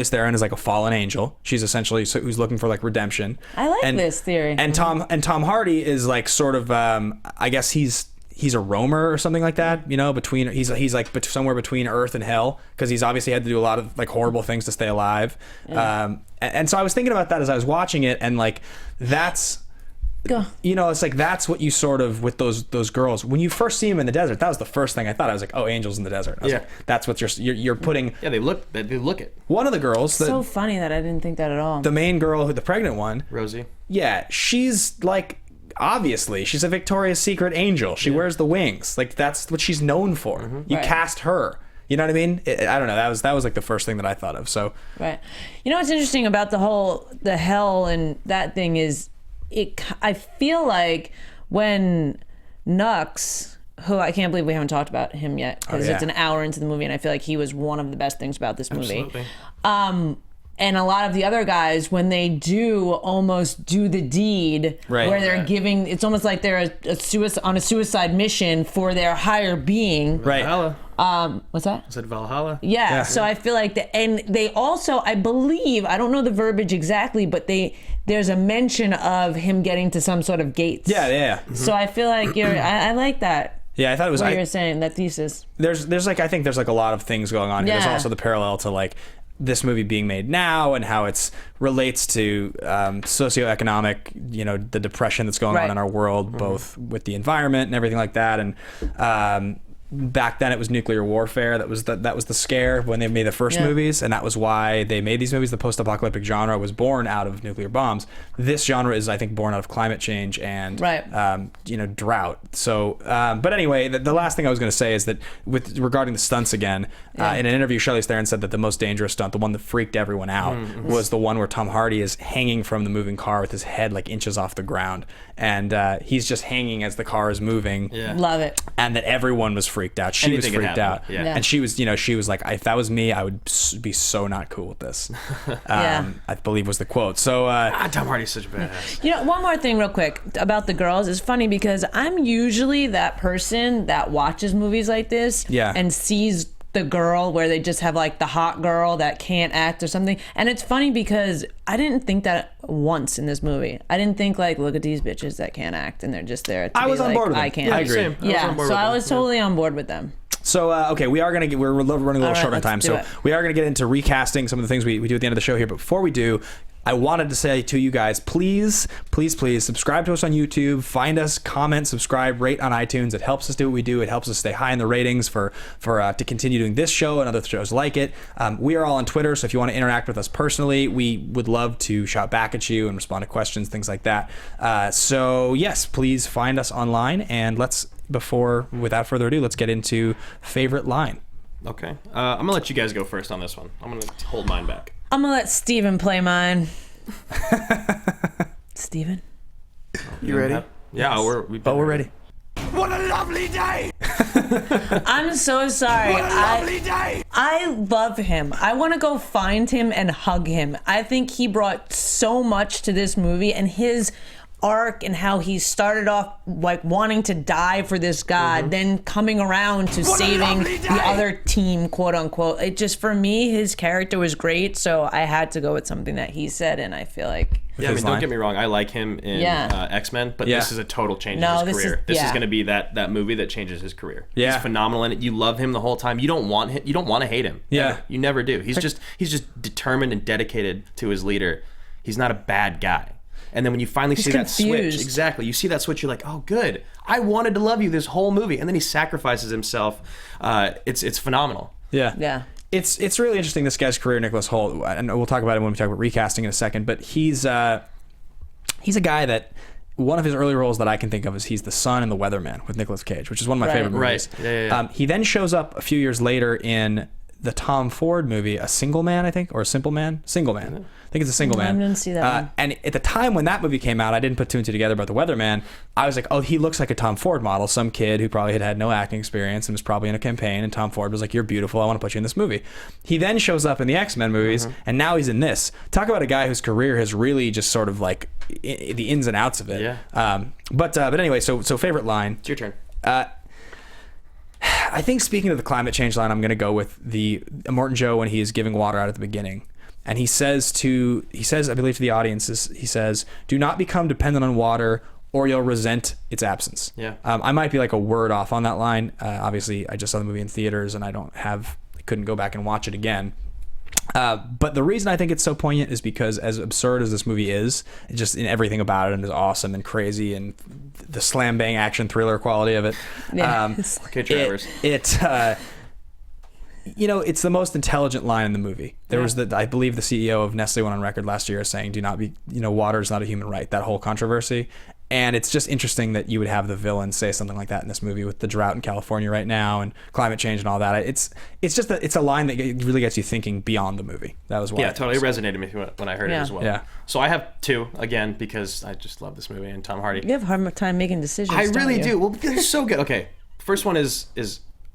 Theron is like a fallen angel. She's essentially who's looking for like redemption. I like this theory. And Tom Hardy is like sort of I guess he's a roamer or something like that. Between he's like somewhere between Earth and hell because he's obviously had to do a lot of like horrible things to stay alive. Yeah. And so I was thinking about that as I was watching it, and like that's. It's like that's what you sort of with those girls when you first see them in the desert. That was the first thing I thought. I was like, oh, angels in the desert. I was like, that's what you're putting. Yeah, they look it. One of the girls. So funny that I didn't think that at all. The main girl, the pregnant one, Rosie. Yeah, she's like obviously she's a Victoria's Secret angel. She wears the wings. Like that's what she's known for. You cast her. You know what I mean? I don't know. That was like the first thing that I thought of. So right. What's interesting about the hell and that thing is. I feel like when Nux, who I can't believe we haven't talked about him yet because it's an hour into the movie, and I feel like he was one of the best things about this movie. Absolutely. And a lot of the other guys, when they do almost do the deed, where they're giving, it's almost like they're on a suicide mission for their higher being. Right. Valhalla. What's that? I said Valhalla. Yeah. So I feel like and they also, I believe, I don't know the verbiage exactly, but there's a mention of him getting to some sort of gates. Yeah. So I feel like I like that. Yeah, I thought it was. What you were saying, that thesis. There's like I think there's like a lot of things going on here. Yeah. There's also the parallel to like this movie being made now and how it's relates to socioeconomic, the depression that's going on in our world, both with the environment and everything like that, and back then it was nuclear warfare that was the scare when they made the first movies, and that was why they made these movies. The post-apocalyptic genre was born out of nuclear bombs. This genre is, I think, born out of climate change and drought. So but anyway, the last thing I was going to say is that regarding the stunts again, in an interview Charlize Theron said that the most dangerous stunt, the one that freaked everyone out, was the one where Tom Hardy is hanging from the moving car with his head like inches off the ground, and he's just hanging as the car is moving. Love it. And that everyone was freaked out. She was freaked out. Yeah. And she was like, if that was me, I would be so not cool with this. I believe was the quote. So Tom Hardy's such a badass. One more thing real quick about the girls. It's funny because I'm usually that person that watches movies like this and sees the girl where they just have like the hot girl that can't act or something. And it's funny because I didn't think that once in this movie. I didn't think like, look at these bitches that can't act and they're just there to I was on board with them. I can't. I agree. Same. I was totally on board with them. So, okay, we're running a little short on time, so it. we are going to get into recasting some of the things we do at the end of the show here. But before we do, I wanted to say to you guys, please subscribe to us on YouTube, find us, comment, subscribe, rate on iTunes. It helps us do what we do. It helps us stay high in the ratings for to continue doing this show and other shows like it. We are all on Twitter, so if you want to interact with us personally, we would love to shout back at you and respond to questions, things like that. So yes, please find us online, and without further ado, let's get into favorite line. Okay. I'm going to let you guys go first on this one. I'm going to hold mine back. I'm gonna let Steven play mine. Steven? You ready? Yeah, we're ready. What a lovely day! I'm so sorry. What a lovely day! I love him. I want to go find him and hug him. I think he brought so much to this movie, and his arc and how he started off like wanting to die for this god, then coming around to saving the other team, quote unquote. It just, for me, his character was great, so I had to go with something that he said, and I feel like... Yeah, I mean, don't get me wrong. I like him in X-Men, but this is a total change in his career. This is going to be that movie that changes his career. Yeah. He's phenomenal in it. You love him the whole time. You don't want him. You don't want to hate him. Yeah. Ever. You never do. He's just determined and dedicated to his leader. He's not a bad guy. And then when you finally see that switch, exactly, you see that switch, you're like, oh, good. I wanted to love you this whole movie. And then he sacrifices himself. It's phenomenal. Yeah. Yeah. It's really interesting, this guy's career, Nicholas Hoult, and we'll talk about it when we talk about recasting in a second, but he's a guy that, one of his early roles that I can think of is he's the son in The Weatherman with Nicolas Cage, which is one of my favorite movies. Right. Yeah. He then shows up a few years later in the Tom Ford movie, A Single Man, I think, or A Simple Man? Single Man. I think it's A Single Man. I didn't see that one. And at the time when that movie came out, I didn't put two and two together about The Weatherman. I was like, oh, he looks like a Tom Ford model, some kid who probably had no acting experience and was probably in a campaign, and Tom Ford was like, you're beautiful, I want to put you in this movie. He then shows up in the X-Men movies, and now he's in this. Talk about a guy whose career has really just sort of like the ins and outs of it. Yeah. But anyway, so favorite line. It's your turn. I think, speaking of the climate change line, I'm going to go with the Immortan Joe when he is giving water out at the beginning. And he says, I believe to the audiences, he says, do not become dependent on water or you'll resent its absence. Yeah. I might be like a word off on that line. Obviously, I just saw the movie in theaters and I couldn't go back and watch it again. But the reason I think it's so poignant is because, as absurd as this movie is, just in everything about it, and is awesome and crazy, and the slam bang action thriller quality of it. Okay, Travers. It's the most intelligent line in the movie. There was I believe the CEO of Nestle went on record last year saying, do not be, water is not a human right, that whole controversy. And it's just interesting that you would have the villain say something like that in this movie with the drought in California right now and climate change and all that. It's just it's a line that really gets you thinking beyond the movie. That was why. Yeah, totally resonated with me when I heard it as well. Yeah. So I have two, again, because I just love this movie and Tom Hardy. You have a hard time making decisions. I really do. Well, they're so good. Okay, first one is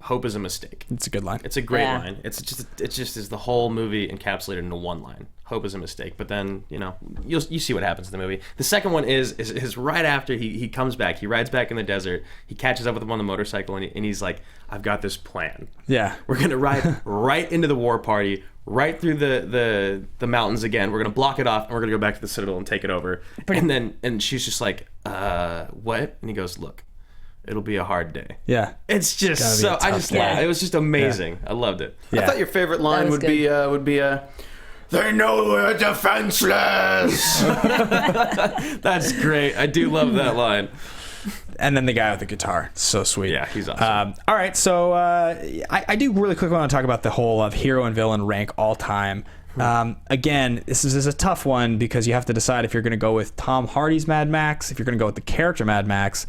hope is a mistake. It's a good line. It's a great line. It just is the whole movie encapsulated into one line. Hope is a mistake. But then, you see what happens in the movie. The second one is right after he comes back. He rides back in the desert. He catches up with him on the motorcycle, and he's like, I've got this plan. Yeah. We're going to ride right into the war party, right through the mountains again. We're going to block it off, and we're going to go back to the Citadel and take it over. And she's just like, what? And he goes, look, it'll be a hard day. Yeah. It's just so, I just laughed. It was just amazing. Yeah. I loved it. Yeah. I thought your favorite line would be they know we're defenseless. That's great. I do love that line. And then the guy with the guitar. So sweet. Yeah, he's awesome. All right, so I do really quickly want to talk about the whole of hero and villain rank all time. Again, this is a tough one because you have to decide if you're going to go with Tom Hardy's Mad Max, if you're going to go with the character Mad Max,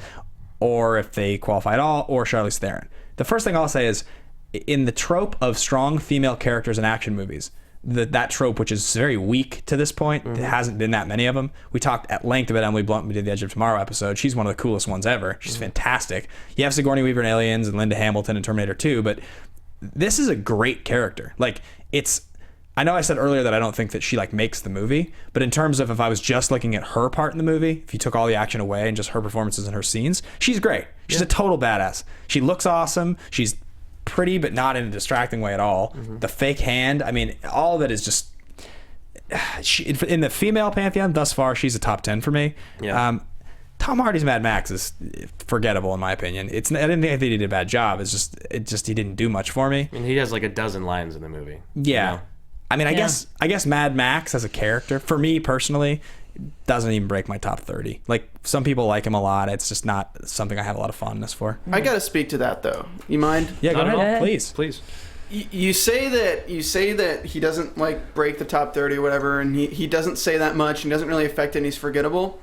or if they qualify at all, or Charlize Theron. The first thing I'll say is, in the trope of strong female characters in action movies, that trope, which is very weak to this point, there hasn't been that many of them. We talked at length about Emily Blunt when we did the Edge of Tomorrow episode. She's one of the coolest ones ever. She's fantastic. You have Sigourney Weaver in Aliens and Linda Hamilton in Terminator 2, but this is a great character. I know I said earlier that I don't think that she makes the movie, but in terms of if I was just looking at her part in the movie, if you took all the action away and just her performances and her scenes, she's great. She's a total badass. She looks awesome. She's pretty, but not in a distracting way at all. The fake hand, I mean, all of it is just... in the female pantheon, thus far, she's a top 10 for me. Yeah. Tom Hardy's Mad Max is forgettable in my opinion. I didn't think he did a bad job. It's just he didn't do much for me. I mean, he has like a dozen lines in the movie. Yeah. You know? I mean, I guess Mad Max as a character, for me personally, doesn't even break my top 30. Like, some people like him a lot. It's just not something I have a lot of fondness for. I gotta speak to that though. You mind? Yeah, go Not at ahead. all. Please. You say that he doesn't like break the top 30 or whatever, and he doesn't say that much, and doesn't really affect it, and he's forgettable.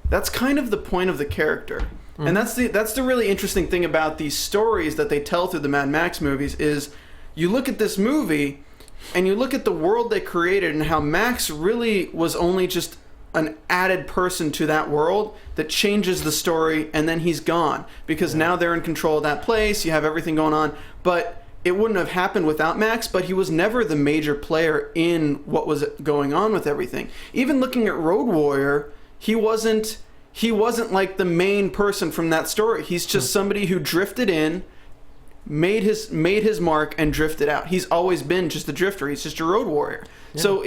That's kind of the point of the character. And that's the really interesting thing about these stories that they tell through the Mad Max movies is you look at this movie and you look at the world they created and how Max really was only just an added person to that world that changes the story, and then he's gone because now they're in control of that place, you have everything going on, but it wouldn't have happened without Max, but he was never the major player in what was going on with everything. Even looking at Road Warrior, he wasn't like the main person from that story. He's just somebody who drifted in, made his mark, and drifted out. He's always been just a drifter. He's just a road warrior. Yeah. So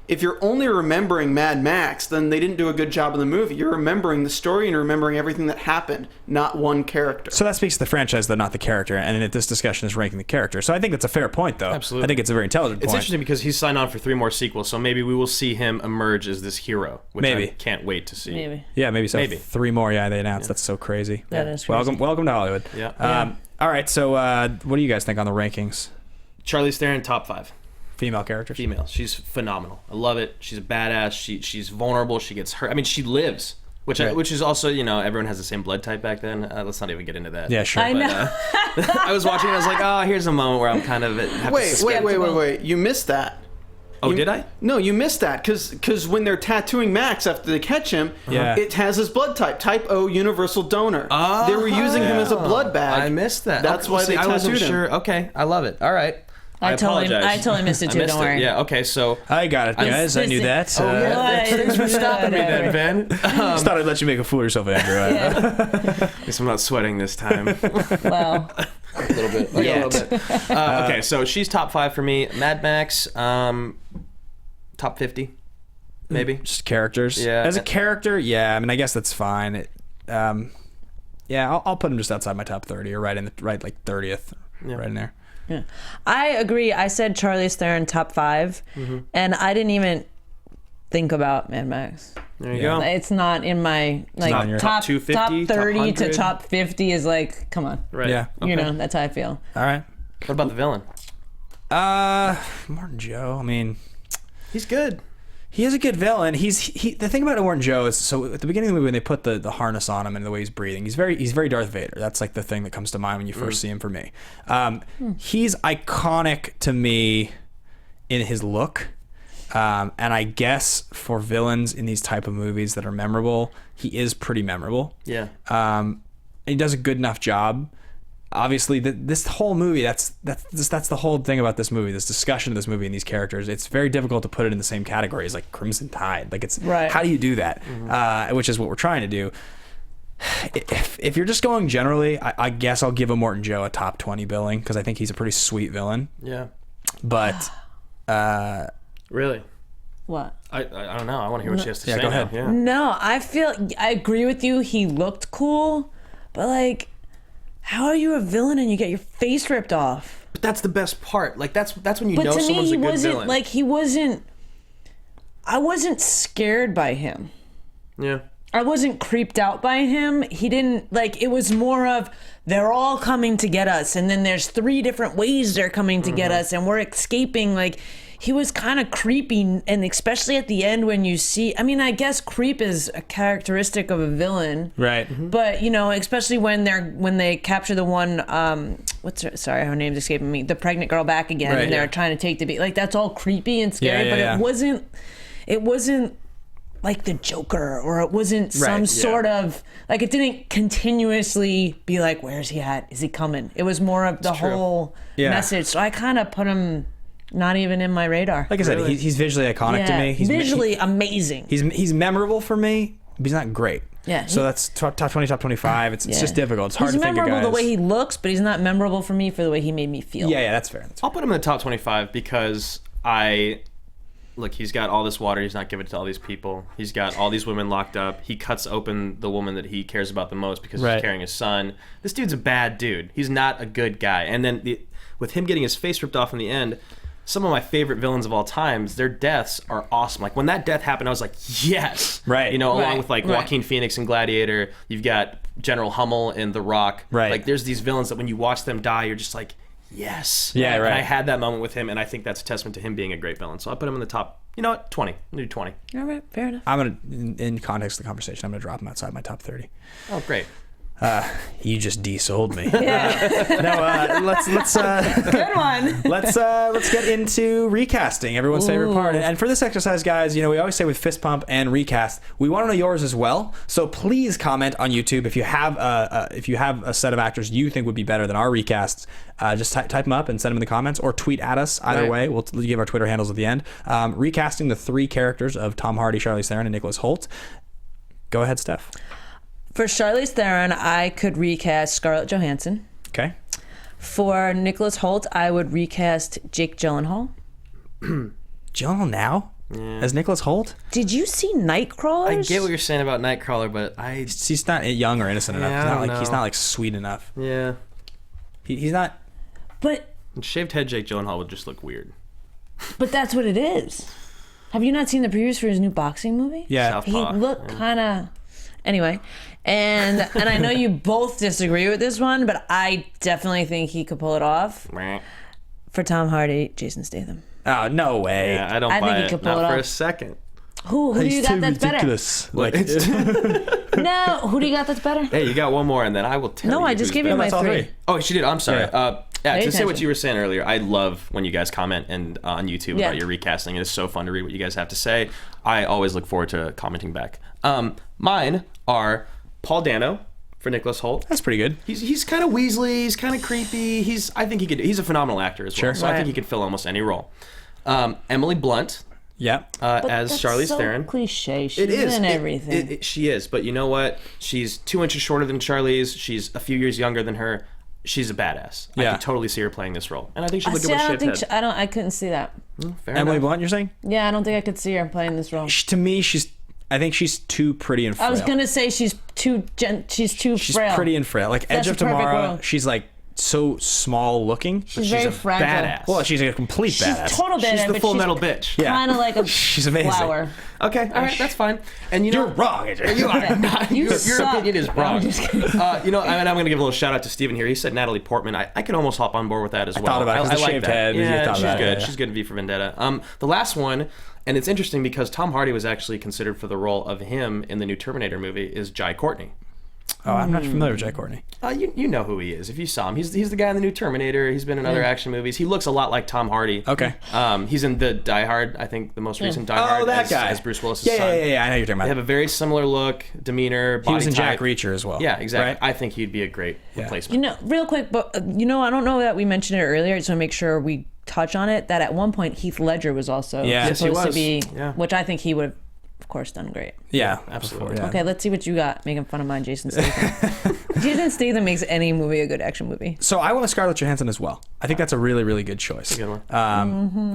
if you're only remembering Mad Max, then they didn't do a good job in the movie. You're remembering the story and you're remembering everything that happened, not one character. So that speaks to the franchise, though, not the character. And this discussion is ranking the character. So I think that's a fair point, though. Absolutely. I think it's a very intelligent point. It's interesting because he's signed on for 3 more sequels, so maybe we will see him emerge as this hero, which Maybe. I can't wait to see. Maybe. Yeah, maybe so. Maybe. 3 more, yeah, they announced. That's so crazy. That is crazy. Welcome to Hollywood. Yeah. All right, so what do you guys think on the rankings? Charlize Theron, top 5. Female characters? Female. She's phenomenal. I love it. She's a badass. She's vulnerable. She gets hurt. I mean, she lives. Which is also, everyone has the same blood type back then. Let's not even get into that. Yeah, sure. I know. I was watching and I was like, oh, here's a moment where I'm kind of... Wait. You missed that. Oh, did I? No, you missed that because when they're tattooing Max after they catch him, it has his blood type, type O, universal donor. Oh, they were using him as a blood bag. I missed that. That's why they I wasn't tattooed him. sure. Okay, I love it. All right. I totally missed it too. I missed Don't worry. Yeah. Okay. So I got it, guys. I knew that. thanks for stopping me, then, Ben. Just thought I'd let you make a fool of yourself, Andrew. At least I'm not sweating this time. Well, a little bit. Okay, so she's top 5 for me. Mad Max, top 50, maybe. Just characters. Yeah. As a character, yeah. I mean, I guess that's fine. I'll put him just outside my top 30 or right 30th, right in there. yeah. I agree. I said Charlize Theron top 5, and I didn't even think about Mad Max. There you go. It's not in my not in your top 250, top 30 top to 100. top 50 is like, come on. Right. Yeah. You know, that's how I feel. All right. What about the villain? Immortan Joe. I mean, He's good. he is a good villain. The thing about Immortan Joe is, so at the beginning of the movie when they put the harness on him and the way he's breathing, he's very Darth Vader. That's like the thing that comes to mind when you first see him for me. He's iconic to me in his look. And I guess for villains in these type of movies that are memorable, he is pretty memorable. Yeah. And he does a good enough job. Obviously, this whole movie, that's the whole thing about this movie, this discussion of this movie and these characters. It's very difficult to put it in the same category as like Crimson Tide. Like, it's right. How do you do that? Which is what we're trying to do. If you're just going generally, I guess I'll give Immortan Joe a top 20 billing because I think he's a pretty sweet villain. Yeah. But Really? What? I don't know. I want to hear what she has to say. go ahead. now. Yeah. No, I agree with you. He looked cool, but like, how are you a villain and you get your face ripped off? But that's the best part. Like that's when you But know to me, someone's he a good wasn't villain. like I wasn't scared by him. Yeah. I wasn't creeped out by him. He didn't, like, it was more of, they're all coming to get us, and then there's 3 different ways they're coming to get us, and we're escaping. Like, he was kind of creepy, and especially at the end when you see, I mean, I guess creep is a characteristic of a villain. right. But, you know, especially when they capture the one, sorry, her name's escaping me, the pregnant girl back again, Right, and they're yeah. trying to take the baby. Like, that's all creepy and scary, Yeah, but yeah. it wasn't like the Joker, or it wasn't some yeah. sort of, like, it didn't continuously be like, where's he at? Is he coming? It was more of the true. whole Yeah. message. So I kind of put him not even in my radar. Like I said, he's visually iconic to me. He's visually amazing. He's memorable for me, but he's not great. Yeah. So that's top 20, top 25. It's just difficult. It's hard He's to think of memorable guys. the way he looks, but he's not memorable for me for the way he made me feel. Yeah, that's fair. That's fair. I'll put him in the top 25 because look, he's got all this water. He's not giving it to all these people. He's got all these women locked up. He cuts open the woman that he cares about the most because he's carrying his son. This dude's a bad dude. He's not a good guy. And then with him getting his face ripped off in the end, some of my favorite villains of all times, their deaths are awesome. Like when that death happened, I was like, yes. Right. You know, along with like Joaquin Phoenix in Gladiator, you've got General Hummel in The Rock. Right. Like there's these villains that when you watch them die, you're just like, yes. Yeah, right. And I had that moment with him, and I think that's a testament to him being a great villain. So I'll put him in the top, 20. I'm going to do 20. All right, fair enough. I'm going to, in context of the conversation, I'm going to drop him outside my top 30. Oh, great. You just de-sold me. Let's Good one. let's get into recasting, everyone's favorite part. And for this exercise, guys, we always say with fist pump and recast, we want to know yours as well. So please comment on YouTube if you have a set of actors you think would be better than our recasts. Just type them up and send them in the comments, or tweet at us. Either way, we'll give our Twitter handles at the end. Recasting the 3 characters of Tom Hardy, Charlize Theron, and Nicholas Hoult. Go ahead, Steph. For Charlize Theron, I could recast Scarlett Johansson. Okay. For Nicholas Hoult, I would recast Jake Gyllenhaal. Gyllenhaal now? As Nicholas Hoult? Did you see Nightcrawlers? I get what you're saying about Nightcrawler, but He's not young or innocent enough. He's not like sweet enough. Yeah. He's not. But Shaved head Jake Gyllenhaal would just look weird. But that's what it is. Have you not seen the previews for his new boxing movie? Yeah. Southpaw. He looked kind of... Anyway, and I know you both disagree with this one, but I definitely think he could pull it off. For Tom Hardy, Jason Statham. Oh, no way. Yeah, I don't I think buy he it. could pull Not it for off. a second. Who do you got that's ridiculous. better? No, who do you got that's better? Hey, you got one more, and then I will tell you. No, I just who's gave you better. my that's all 3. three. Oh, she did. I'm sorry. Yeah. To say attention. what you were saying earlier, I love when you guys comment on YouTube Yeah. about your recasting. It is so fun to read what you guys have to say. I always look forward to commenting back. Mine are Paul Dano for Nicholas Hoult. That's pretty good. He's kind of Weasley. He's kind of creepy. I think he's a phenomenal actor as well. Sure. So I think he could fill almost any role. Emily Blunt Yeah. as That's Charlize so Theron. cliche. She's It is. in everything. She is, but you know what? She's 2 inches shorter than Charlize. She's a few years younger than her. She's a badass. I Yeah. can totally see her playing this role, and I think she'd look See, good I with don't a think shaved head. I couldn't see that. Fair Emily enough. Blunt, you're saying? Yeah, I don't think I could see her playing this role. To me, I think she's too pretty and frail. I was gonna say she's too She's frail. pretty and frail. Like That's Edge of the perfect Tomorrow, role. she's like so small looking. But She's very a fragile. badass. well, she's a complete She's badass. total badass. She's the but Full she's Metal bitch. Yeah. Kind of like a She's amazing. flower. Okay, all right, that's fine. And You're wrong, AJ. You are not. You Your suck. opinion is No, wrong. I'm just kidding. And I'm going to give a little shout out to Steven here. He said Natalie Portman. I could almost hop on board with that as well. thought about it 'cause the like shaved that. head, you Yeah, thought she's about it, good. yeah. She's good in V for Vendetta. The last one, and it's interesting because Tom Hardy was actually considered for the role of him in the new Terminator movie, is Jai Courtney. Oh, I'm not familiar with Jai Courtney. You know who he is if you saw him. He's the guy in the new Terminator. He's been in other action movies. He looks a lot like Tom Hardy. Okay. He's in the Die Hard. I think the most recent Die Hard. Oh, that as, guy. as Bruce Willis' Yeah, son. yeah. I know you're talking They have about. a very similar look, demeanor, body He was in type. Jack Reacher as well. Yeah, exactly. Right? I think he'd be a great replacement. Real quick, but I don't know that we mentioned it earlier, so make sure we touch on it. That at one point Heath Ledger was also Yeah. Yes, he supposed to was. be, Yeah. which I think he would have, of course, done great. Yeah, absolutely. Yeah. Okay, let's see what you got. Making fun of mine, Jason Statham. Jason Statham makes any movie a good action movie. So I went with Scarlett Johansson as well. I think that's a really, really good choice. Good one.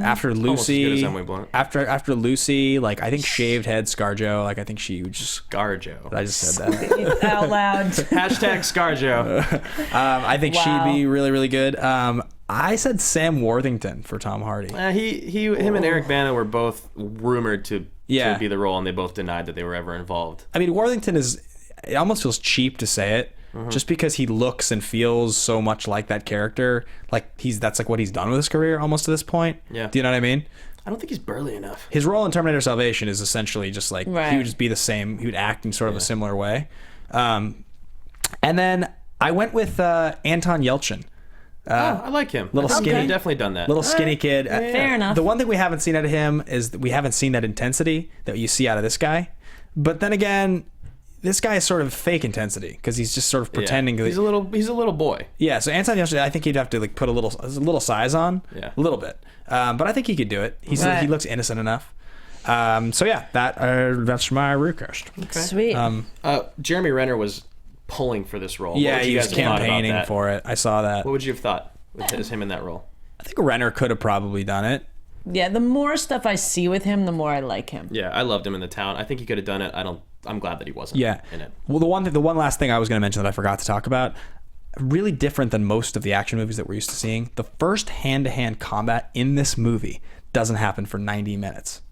After Almost as good Lucy, as Emily Blunt. after Lucy, like I think shaved head ScarJo. Like I think she would just. ScarJo. I just said that. Out loud. Hashtag ScarJo. I think Wow. she'd be really, really good. I said Sam Worthington for Tom Hardy. Him and Eric Bana were both rumored to Yeah. be the role, and they both denied that they were ever involved. I mean, Worthington is. It almost feels cheap to say it, just because he looks and feels so much like that character. Like that's like what he's done with his career almost to this point. Yeah. Do you know what I mean? I don't think he's burly enough. His role in Terminator Salvation is essentially just like Right. he would just be the same. He would act in sort of a similar way. And then I went with Anton Yelchin. I like him. Little I think skinny. he's definitely done that. Little skinny kid. Fair enough. The one thing we haven't seen out of him is that we haven't seen that intensity that you see out of this guy. But then again, this guy is sort of fake intensity because he's just sort of pretending. He's a little boy. Yeah, so Anton Yelchin, I think he'd have to like put a little size on, Yeah. a little bit. But I think he could do it. He Right. looks innocent enough. So yeah, that's my recast. Sweet. Jeremy Renner was pulling for this role. Yeah, What would you he was guys have thought about campaigning that? for it. I saw that. What would you have thought with him in that role? I think Renner could have probably done it. Yeah, the more stuff I see with him, the more I like him. Yeah, I loved him in The Town. I think he could have done it. I'm glad that he wasn't in it. Well, the one last thing I was going to mention that I forgot to talk about, really different than most of the action movies that we're used to seeing. The first hand-to-hand combat in this movie doesn't happen for 90 minutes.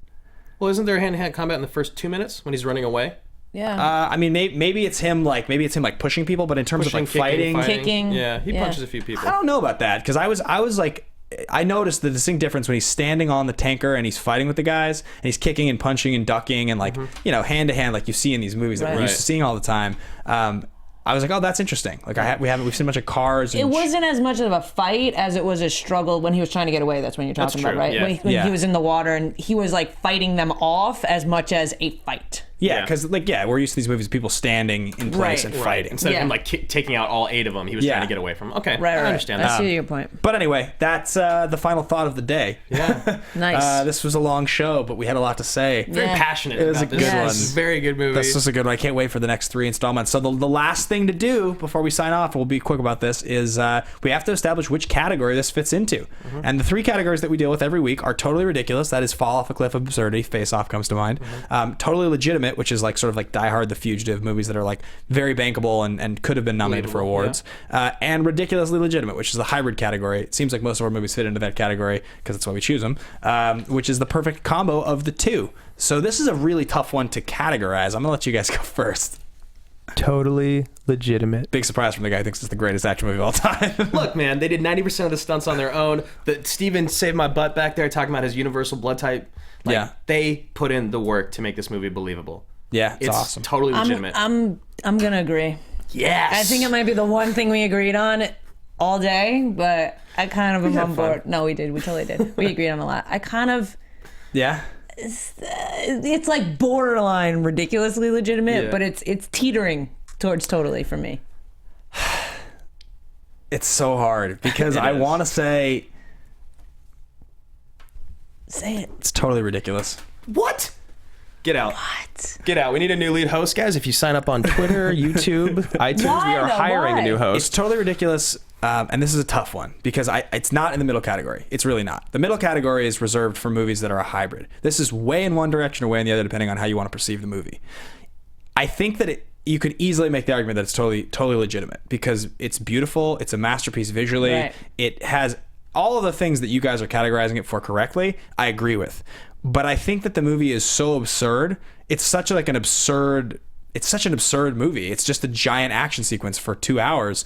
Well, isn't there hand-to-hand combat in the first 2 minutes when he's running away? Yeah. I mean, maybe it's him like pushing people, but in terms of like fighting, Kicking. Yeah, he punches a few people. I don't know about that because I was like, I noticed the distinct difference when he's standing on the tanker and he's fighting with the guys and he's kicking and punching and ducking and like hand to hand like you see in these movies that we're used to seeing all the time. I was like, oh, that's interesting. Like we've seen a bunch of cars. And it wasn't as much of a fight as it was a struggle when he was trying to get away. That's when you're talking about, right? Yeah. When he was in the water and he was like fighting them off as much as a fight. Yeah, because we're used to these movies, people standing in place and fighting. Instead of him like taking out all 8 of them, he was trying to get away from them. Okay, I understand that. I see your point. But anyway, that's the final thought of the day. Yeah, nice. This was a long show, but we had a lot to say. Very passionate. It was about a good one. Very good movie. This was a good one. I can't wait for the next 3 installments. So the last thing to do before we sign off, we'll be quick about this, is we have to establish which category this fits into. And the 3 categories that we deal with every week are totally ridiculous. That is fall off a cliff of absurdity. Face Off comes to mind. Totally legitimate, which is like sort of like Die Hard, The Fugitive, movies that are like very bankable and could have been nominated for awards. And ridiculously legitimate, which is the hybrid category. It seems like most of our movies fit into that category because that's why we choose them, which is the perfect combo of the 2. So this is a really tough one to categorize. I'm gonna let you guys go first. Totally legitimate. Big surprise from the guy who thinks it's the greatest action movie of all time. Look, man, they did 90% of the stunts on their own. Steven saved my butt back there talking about his universal blood type. They put in the work to make this movie believable. Yeah, it's awesome. Totally legitimate. I'm gonna agree. Yes. I think it might be the one thing we agreed on all day, but I kind of am on board. No, we did. We totally did. We agreed on a lot. I kind of. Yeah. It's like borderline ridiculously legitimate, but it's teetering towards totally for me. It's so hard because I want to say it. It's totally ridiculous. What? Get out. What? Get out. We need a new lead host, guys. If you sign up on Twitter, YouTube, iTunes, we are hiring a new host. It's totally ridiculous. And this is a tough one because it's not in the middle category. It's really not. The middle category is reserved for movies that are a hybrid. This is way in one direction or way in the other, depending on how you want to perceive the movie. I think that you could easily make the argument that it's totally legitimate because it's beautiful. It's a masterpiece visually. Right. It has all of the things that you guys are categorizing it for correctly. I agree with. But I think that the movie is so absurd. It's such an absurd movie. It's just a giant action sequence for 2 hours.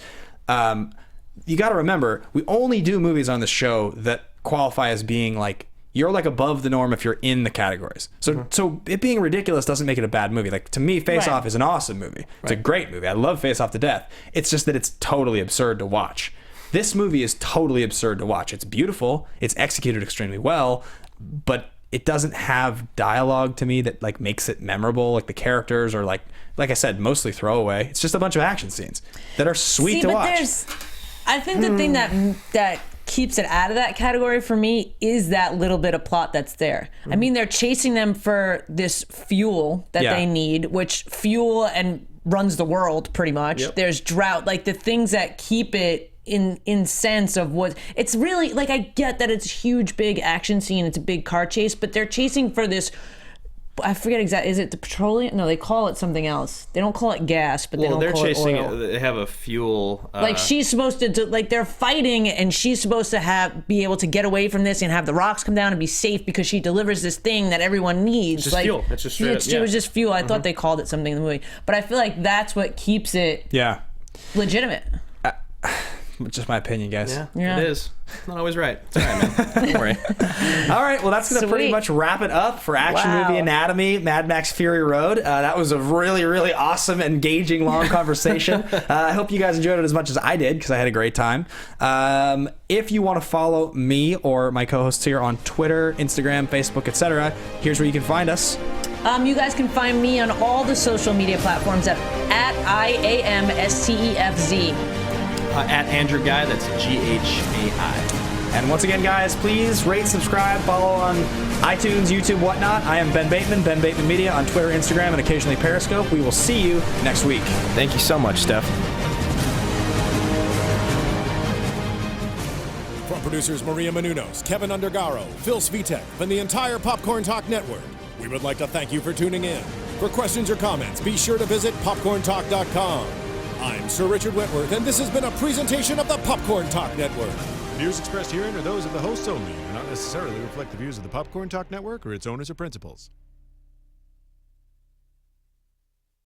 You got to remember, we only do movies on the show that qualify as being like, you're like above the norm if you're in the categories. So it being ridiculous doesn't make it a bad movie. Like to me, Face Off is an awesome movie. It's a great movie. I love Face Off to death. It's just that it's totally absurd to watch. This movie is totally absurd to watch. It's beautiful. It's executed extremely well, but it doesn't have dialogue to me that like makes it memorable. Like the characters are like I said, mostly throwaway. It's just a bunch of action scenes that are sweet to watch. I think the thing that keeps it out of that category for me is that little bit of plot that's there. I mean, they're chasing them for this fuel that they need, which fuel and runs the world pretty much. Yep. There's drought, like the things that keep it in sense of what it's really like. I get that it's a huge big action scene, it's a big car chase, but they're chasing for this, I forget exactly, is it the petroleum? No, they call it something else. They don't call it gas, but they don't call it oil. They have a fuel. Like she's supposed to, like they're fighting and she's supposed to be able to get away from this and have the rocks come down and be safe because she delivers this thing that everyone needs. It's just fuel. It's just straight it was just fuel. I thought they called it something in the movie. But I feel like that's what keeps it legitimate. Just my opinion, guys. Yeah. It is. Not always right. It's all right, man. Don't worry. All right, well, that's going to pretty much wrap it up for Action Movie Anatomy, Mad Max Fury Road. That was a really, really awesome, engaging, long conversation. I hope you guys enjoyed it as much as I did because I had a great time. If you want to follow me or my co-hosts here on Twitter, Instagram, Facebook, etc., here's where you can find us. You guys can find me on all the social media platforms at IAMSTEFZ. At Andrew Ghai, that's GHAI. And once again, guys, please rate, subscribe, follow on iTunes, YouTube, whatnot. I am Ben Bateman, Ben Bateman Media on Twitter, Instagram, and occasionally Periscope. We will see you next week. Thank you so much, Steph. From producers Maria Menounos, Kevin Undergaro, Phil Svitek, and the entire Popcorn Talk Network, we would like to thank you for tuning in. For questions or comments, be sure to visit popcorntalk.com. I'm Sir Richard Wentworth, and this has been a presentation of the Popcorn Talk Network. Views expressed herein are those of the hosts only and do not necessarily reflect the views of the Popcorn Talk Network or its owners or principals.